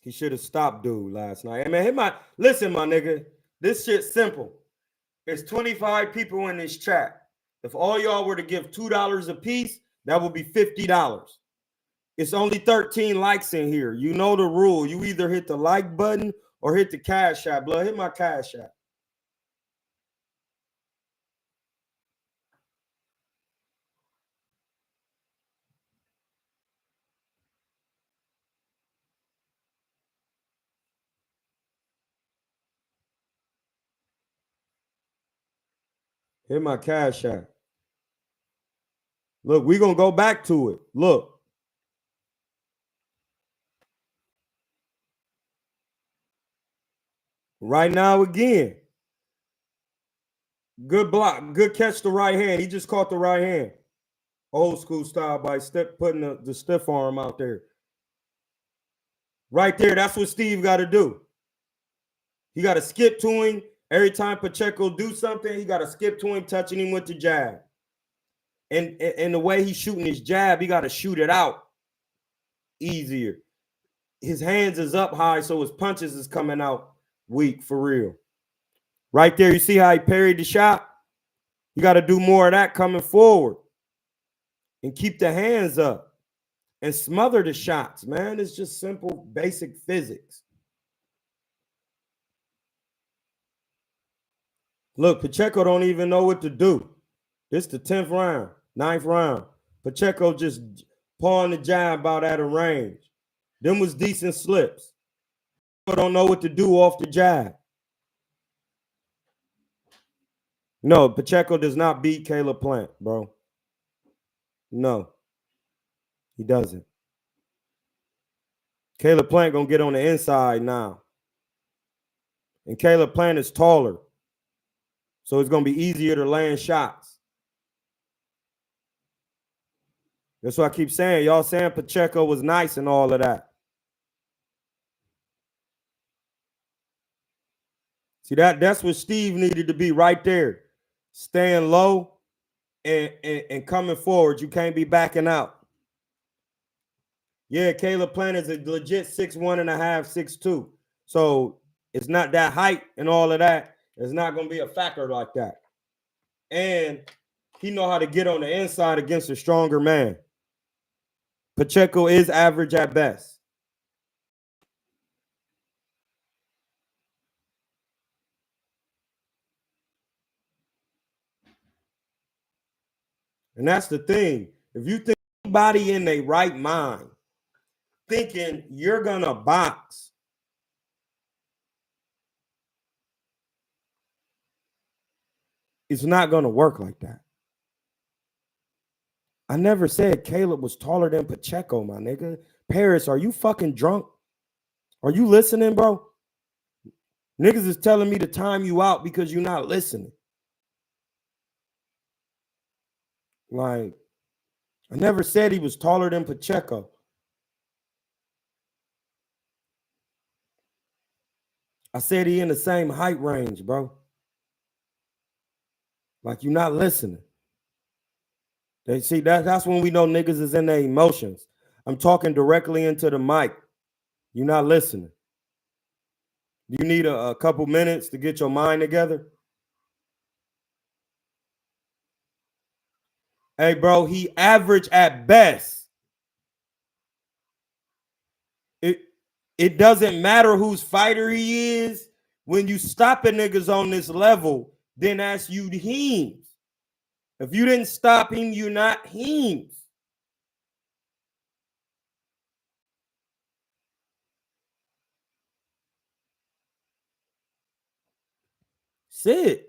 He should have stopped dude last night. Hey, man, listen, my nigga. This shit's simple. There's 25 people in this chat. If all y'all were to give $2 a piece, that would be $50. It's only 13 likes in here. You know the rule. You either hit the like button or hit the cash app. Blood, hit my cash app. Hit my cash app. Look, we're going to go back to it. Look. Right now, again. Good block. Good catch the right hand. He just caught the right hand. Old school style by putting the stiff arm out there. Right there. That's what Steve got to do. He got to skip to him. Every time Pacheco do something, he got to skip to him, touching him with the jab. And the way he's shooting his jab, he got to shoot it out easier. His hands is up high, so his punches is coming out weak for real. Right there, you see how he parried the shot? You got to do more of that coming forward. And keep the hands up. And smother the shots, man. It's just simple, basic physics. Look, Pacheco don't even know what to do. This the 10th round, 9th round. Pacheco just pawing the jab out out of range. Them was decent slips. Pacheco don't know what to do off the jab. No, Pacheco does not beat Caleb Plant, bro. No, he doesn't. Caleb Plant gonna get on the inside now. And Caleb Plant is taller. So it's gonna be easier to land shots. That's what I keep saying. Y'all saying Pacheco was nice and all of that. See, that's what Steve needed to be right there. Staying low and coming forward. You can't be backing out. Yeah, Caleb Plant is a legit 6'1.5", 6'2". So it's not that height and all of that. It's not going to be a factor like that. And he know how to get on the inside against a stronger man. Pacheco is average at best. And that's the thing. If you think anybody in their right mind thinking you're going to box, it's not going to work like that. I never said Caleb was taller than Pacheco, my nigga. Paris, are you fucking drunk? Are you listening, bro? Niggas is telling me to time you out because you're not listening. Like, I never said he was taller than Pacheco. I said he in the same height range, bro. Like, you're not listening. They see that's when we know niggas is in their emotions. I'm talking directly into the mic. You're not listening. You need a couple minutes to get your mind together. Hey, bro, he average at best. It doesn't matter whose fighter he is. When you stopping niggas on this level, then that's you Heems. If you didn't stop him, you're not Heems. Sit.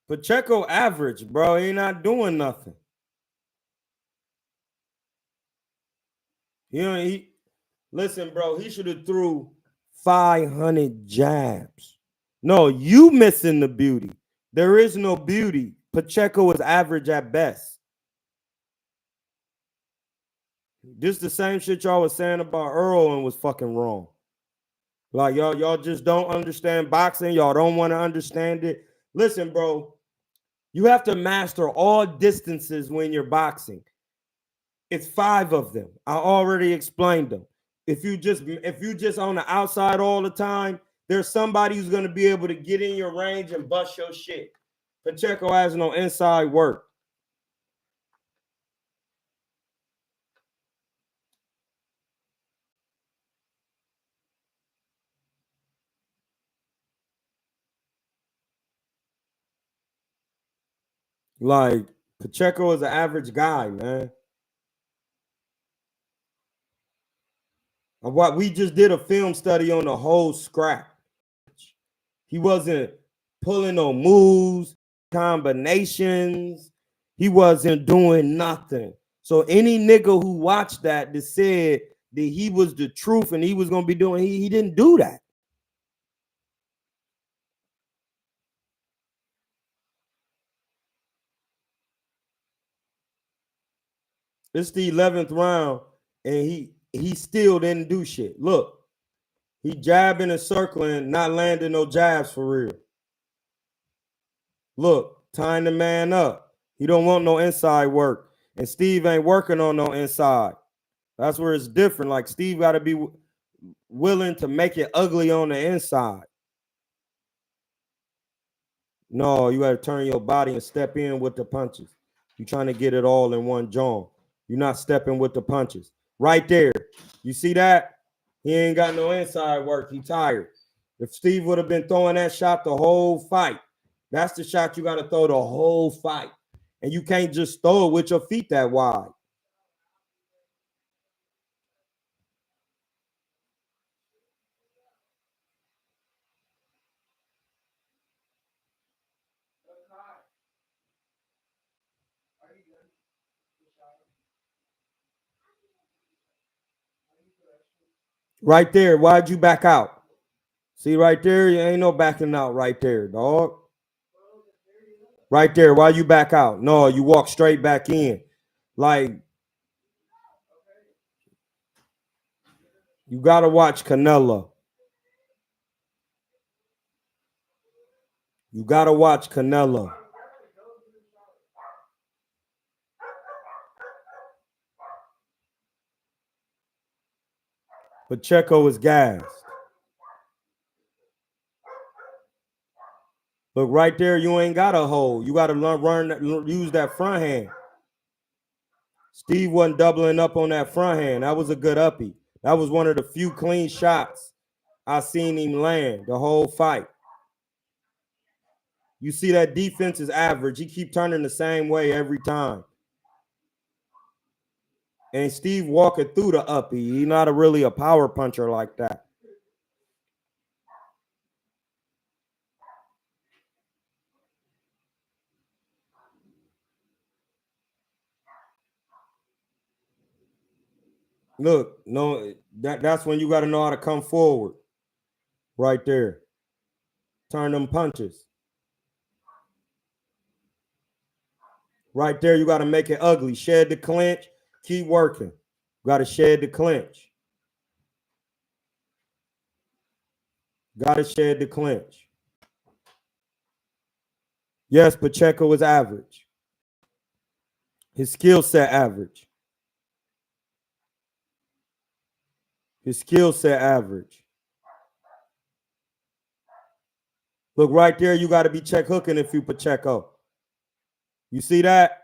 Pacheco average, bro. He not doing nothing. Listen, bro, he should have threw 500 jabs. No, you missing the beauty. There is no beauty. Pacheco is average at best. This the same shit y'all was saying about Earl and was fucking wrong. Like y'all just don't understand boxing. Y'all don't want to understand it. Listen, bro, you have to master all distances when you're boxing. It's 5 of them. I already explained them. If you just on the outside all the time, there's somebody who's going to be able to get in your range and bust your shit. Pacheco has no inside work. Like, Pacheco is an average guy, man. We just did a film study on the whole scrap. He wasn't pulling no moves, combinations. He wasn't doing nothing. So any nigga who watched that said that he was the truth and he was going to be doing, he didn't do that. It's the 11th round and he still didn't do shit. Look, he jabbing and circling, not landing no jabs for real. Look, tying the man up. He don't want no inside work. And Steve ain't working on no inside. That's where it's different. Like, Steve got to be willing to make it ugly on the inside. No, you got to turn your body and step in with the punches. You're trying to get it all in one jaw. You're not stepping with the punches. Right there. You see that? He ain't got no inside work. He tired. If Steve would have been throwing that shot the whole fight, that's the shot you got to throw the whole fight. And you can't just throw it with your feet that wide. Right there. Why'd you back out? See right there? You ain't no backing out right there, dog. Right there. Why you back out? No, you walk straight back in. Like, you got to watch Canelo. You got to watch Canelo. Pacheco is gassed. Look, right there, you ain't got a hold. You got to use that front hand. Steve wasn't doubling up on that front hand. That was a good uppie. That was one of the few clean shots I seen him land the whole fight. You see that defense is average. He keep turning the same way every time. And Steve walking through the uppie. He's not really a power puncher like that. Look, no, that's when you got to know how to come forward. Right there. Turn them punches. Right there, you got to make it ugly. Shed the clinch. Keep working. Got to shed the clinch. Got to shed the clinch. Yes, Pacheco is average. His skill set average. His skill set average. Look, right there, you got to be check hooking if you Pacheco. You see that?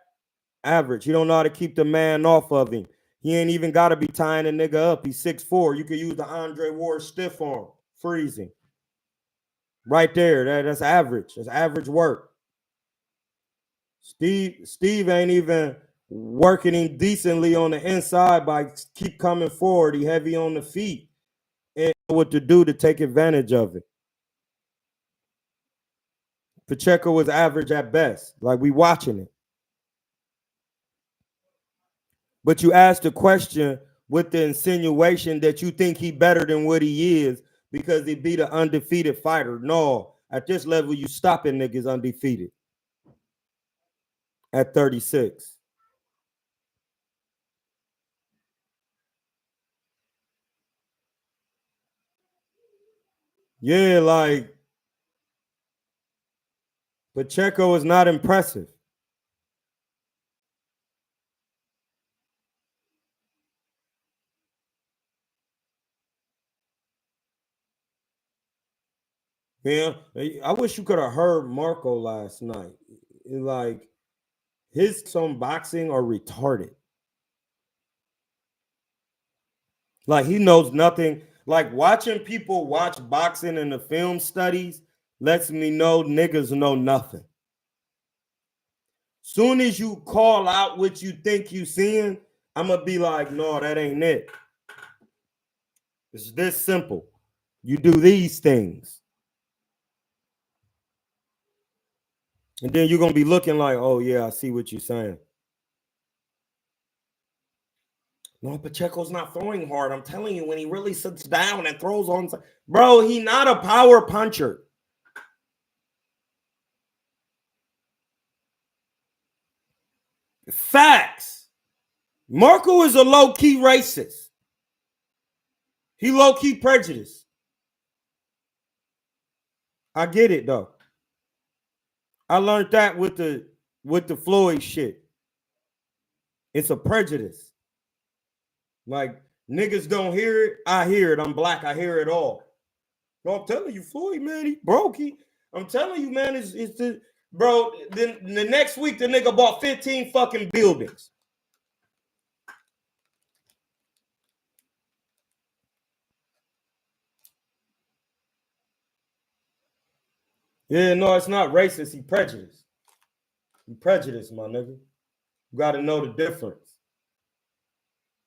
Average. He don't know how to keep the man off of him. He ain't even got to be tying a nigga up. He's 6'4". You could use the Andre Ward stiff arm. Freezing. Right there. That's average. That's average work. Steve ain't even working him decently on the inside by keep coming forward. He heavy on the feet. And what to do to take advantage of it. Pacheco was average at best. Like, we watching it. But you asked the question with the insinuation that you think he better than what he is because he beat an undefeated fighter. No, at this level, you stopping niggas undefeated at 36. Yeah, like, Pacheco is not impressive. Yeah, I wish you could have heard Marco last night. Like, his some boxing are retarded. Like, he knows nothing. Like, watching people watch boxing in the film studies lets me know niggas know nothing. Soon as you call out what you think you seeing, I'm going to be like, no, that ain't it. It's this simple. You do these things. And then you're going to be looking like, oh, yeah, I see what you're saying. No, Pacheco's not throwing hard. I'm telling you, when he really sits down and throws on, bro, he not a power puncher. Facts. Marco is a low-key racist. He low-key prejudiced. I get it, though. I learned that with the Floyd shit. It's a prejudice. Like, niggas don't hear it. I hear it. I'm black. I hear it all. No, I'm telling you, Floyd, man, he broke. I'm telling you, man, it's the bro. Then the next week, the nigga bought 15 fucking buildings. Yeah, no, it's not racist. He prejudiced. He prejudiced, my nigga. You got to know the difference.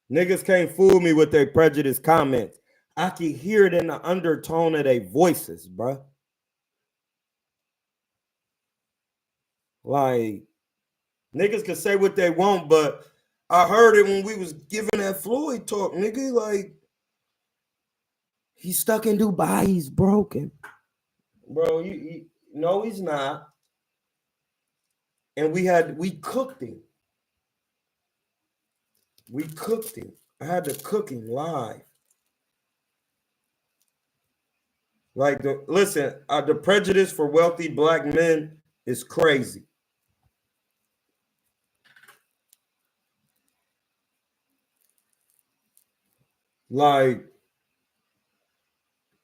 Niggas can't fool me with their prejudiced comments. I can hear it in the undertone of their voices, bro. Like, niggas can say what they want, but I heard it when we was giving that Floyd talk, nigga. Like, He's stuck in Dubai. He's broken. Bro, no, he's not. And we cooked him. We cooked him. I had to cook him live. Like, listen, the prejudice for wealthy black men is crazy. Like,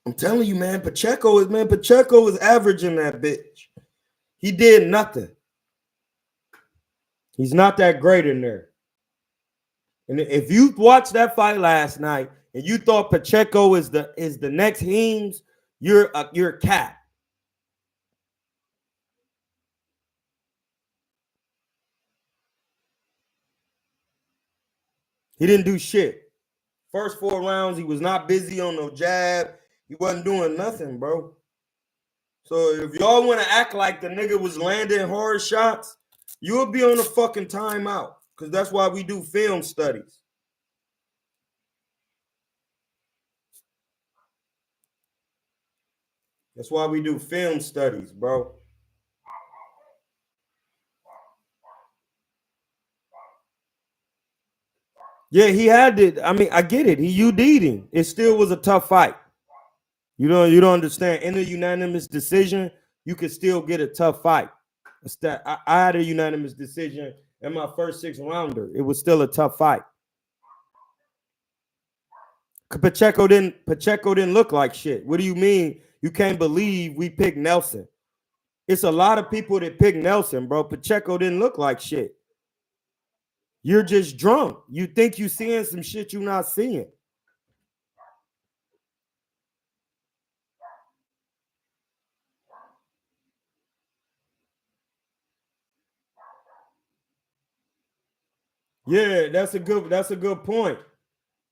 I'm telling you, man, Pacheco is averaging that bitch. He did nothing. He's not that great in there. And if you watched that fight last night and you thought Pacheco is the next Heems, you're a cat. He didn't do shit. First 4 rounds, he was not busy on no jab. He wasn't doing nothing, bro. So if y'all want to act like the nigga was landing hard shots, you'll be on a fucking timeout. Because that's why we do film studies. That's why we do film studies, bro. Yeah, he had it. I mean, I get it. He UD'd him. It still was a tough fight. You don't understand. In a unanimous decision, you could still get a tough fight. I had a unanimous decision in my first 6 rounder. It was still a tough fight. Pacheco didn't look like shit. What do you mean? You can't believe we picked Nelson? It's a lot of people that pick Nelson, bro. Pacheco didn't look like shit. You're just drunk. You think you seeing some shit you're not seeing. Yeah, that's a good point.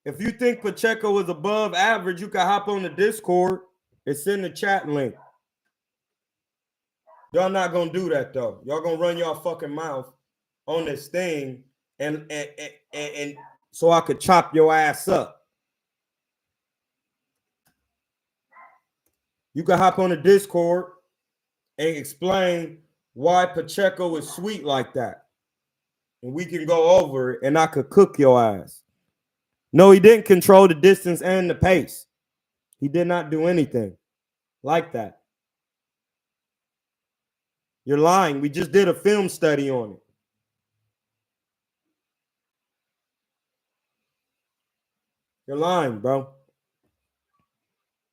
If you think Pacheco is above average, you can hop on the Discord and send the chat link. Y'all not gonna do that though. Y'all gonna run y'all fucking mouth on this thing and so I could chop your ass up. You can hop on the Discord and explain why Pacheco is sweet like that. And we can go over it and I could cook your ass. No, he didn't control the distance and the pace. He did not do anything like that. You're lying. We just did a film study on it. You're lying, bro.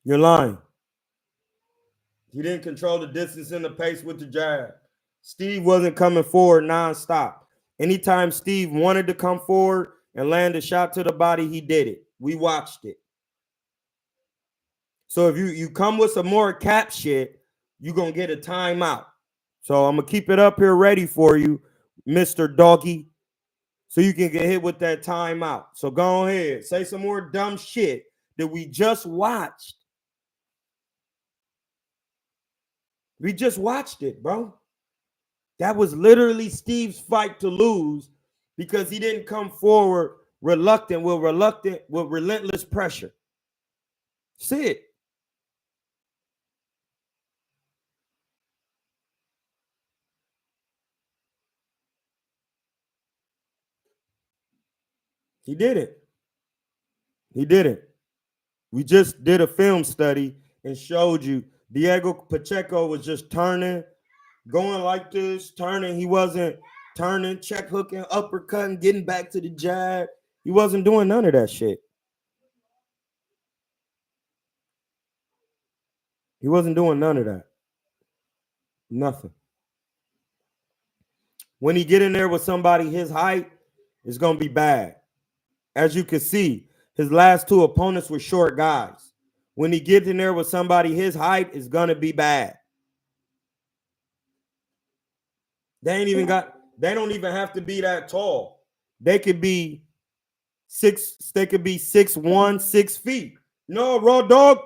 You're lying. He didn't control the distance and the pace with the jab. Steve wasn't coming forward nonstop. Anytime Steve wanted to come forward and land a shot to the body, he did it. We watched it. So if you come with some more cap shit, you're going to get a timeout. So I'm going to keep it up here ready for you, Mr. Doggy, so you can get hit with that timeout. So go ahead. Say some more dumb shit that we just watched. We just watched it, bro. That was literally Steve's fight to lose because he didn't come forward with relentless pressure. See it. He didn't. He didn't. We just did a film study and showed you Diego Pacheco was just turning, going like this, turning. He wasn't turning, check hooking, uppercutting, getting back to the jab. He wasn't doing none of that shit. He wasn't doing none of that. Nothing. When he get in there with somebody his height, it's going to be bad. As you can see, his last 2 opponents were short guys. When he gets in there with somebody his height, it's going to be bad. They don't even have to be that tall. They could be 6'1", 6 feet. No, raw dog.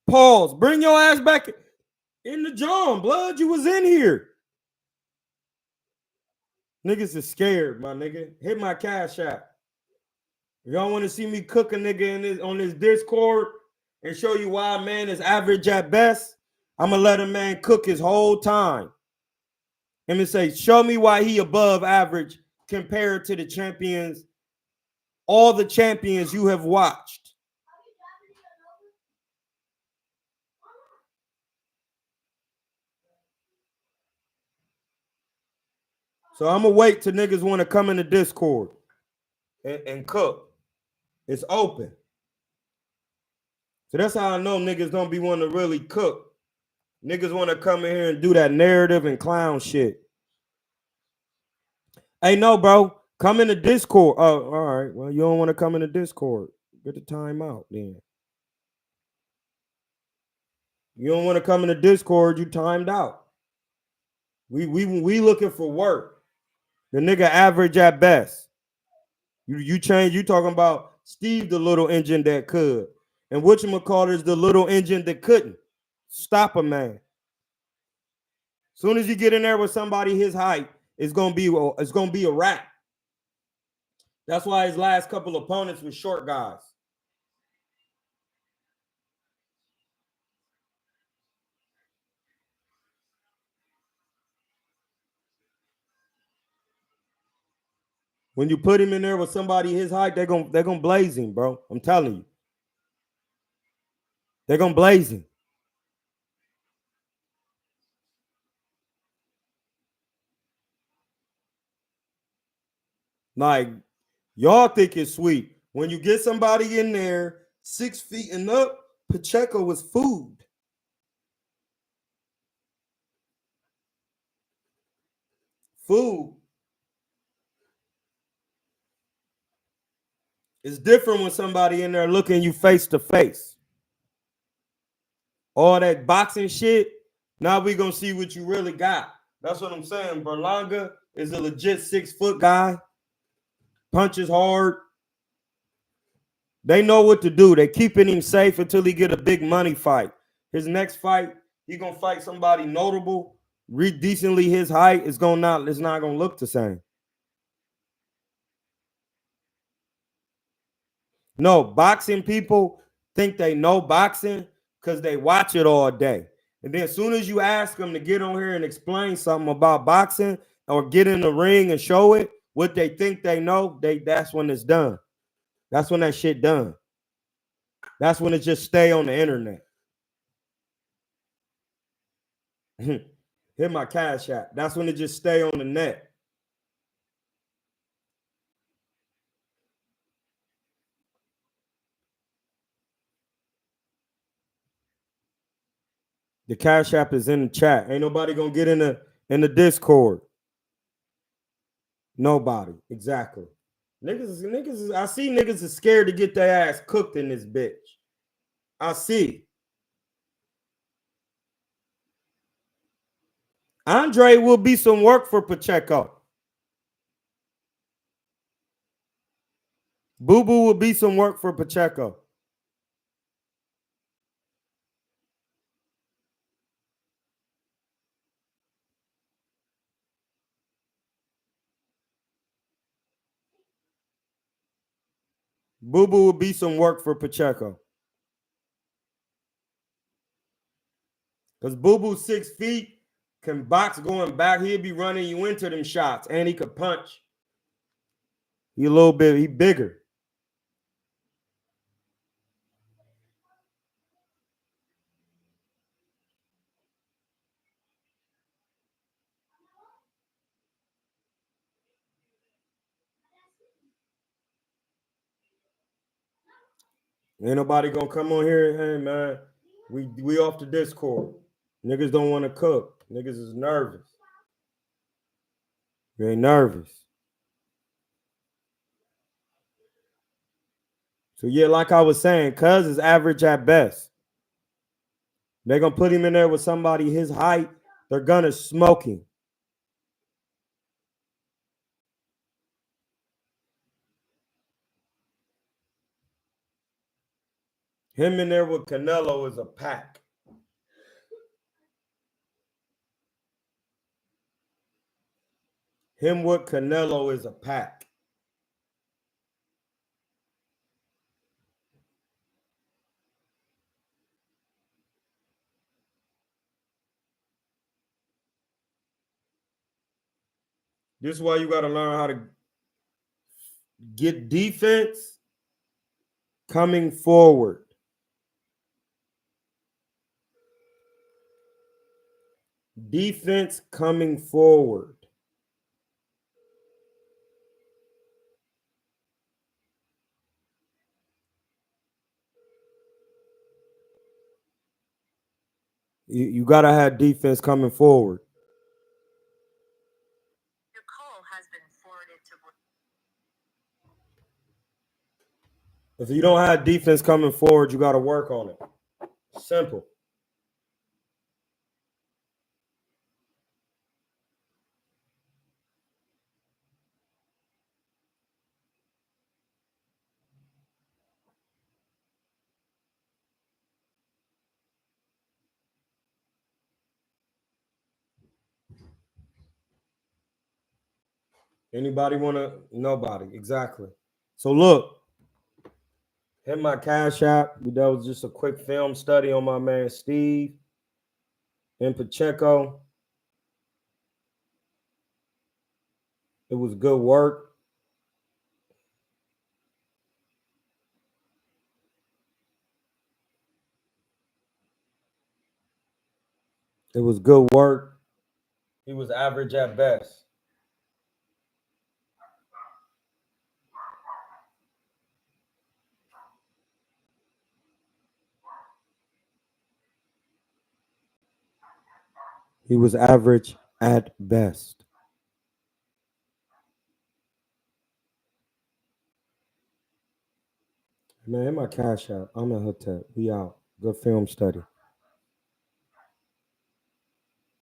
Pause. Bring your ass back in the John. Blood, you was in here. Niggas is scared, my nigga. Hit my cash app. If y'all want to see me cook a nigga on this Discord, and show you why a man is average at best, I'm going to let a man cook his whole time. And say, show me why he above average compared to the champions, all the champions you have watched. So I'm going to wait till niggas want to come in the Discord and cook. It's open. So that's how I know niggas don't be wanting to really cook. Niggas want to come in here and do that narrative and clown shit. Hey, no, bro. Come in the Discord. Oh, all right. Well, you don't want to come in the Discord. Get the time out then. You don't want to come in the Discord, you timed out. We looking for work. The nigga average at best. You change, you talking about Steve the little engine that could. And whatchamacallit is the little engine that couldn't. Stop a man. Soon as you get in there with somebody his height, it's gonna be a wrap. That's why his last couple opponents were short guys. When you put him in there with somebody his height, they're gonna blaze him, bro. I'm telling you. They're gonna blaze him. Like, y'all think it's sweet. When you get somebody in there 6 feet and up, Pacheco was food. Food. It's different when somebody in there looking you face to face. All that boxing shit, now we gonna see what you really got. That's what I'm saying. Berlanga is a legit 6 foot guy. Punches hard. They know what to do. They keeping him safe until he get a big money fight. His next fight, he gonna fight somebody notable, decently his height. It's not gonna look the same. No, boxing people think they know boxing because they watch it all day. And then as soon as you ask them to get on here and explain something about boxing or get in the ring and show it, what they think they know, that's when it's done. That's when that shit done. That's when it just stay on the internet. Hit my Cash App. That's when it just stay on the net. The Cash App is in the chat. Ain't nobody gonna get in the Discord. Nobody. Exactly. Niggas. I see niggas is scared to get their ass cooked in this bitch. I see. Andre will be some work for Pacheco. Boo Boo will be some work for Pacheco. Boo Boo will be some work for Pacheco. Because Boo Boo 6 feet, can box going back. He'll be running you into them shots. And he could punch. He bigger. Ain't nobody gonna come on here. Hey man, we off the Discord. Niggas don't want to cook. Niggas is nervous. You ain't nervous. So yeah, like I was saying, Cuz is average at best. They're gonna put him in there with somebody his height. They're gonna smoke him. Him in there with Canelo is a pack. Him with Canelo is a pack. This is why you got to learn how to get defense coming forward. Defense coming forward. You got to have defense coming forward. Your call has been forwarded to. If you don't have defense coming forward, you got to work on it. Simple. Anybody want to? Nobody. Exactly. So look, hit my Cash App. That was just a quick film study on my man Steve and Pacheco. It was good work. It was good work. He was average at best. He was average at best. Man, hit my Cash App. I'm at Hotep. We out. Good film study.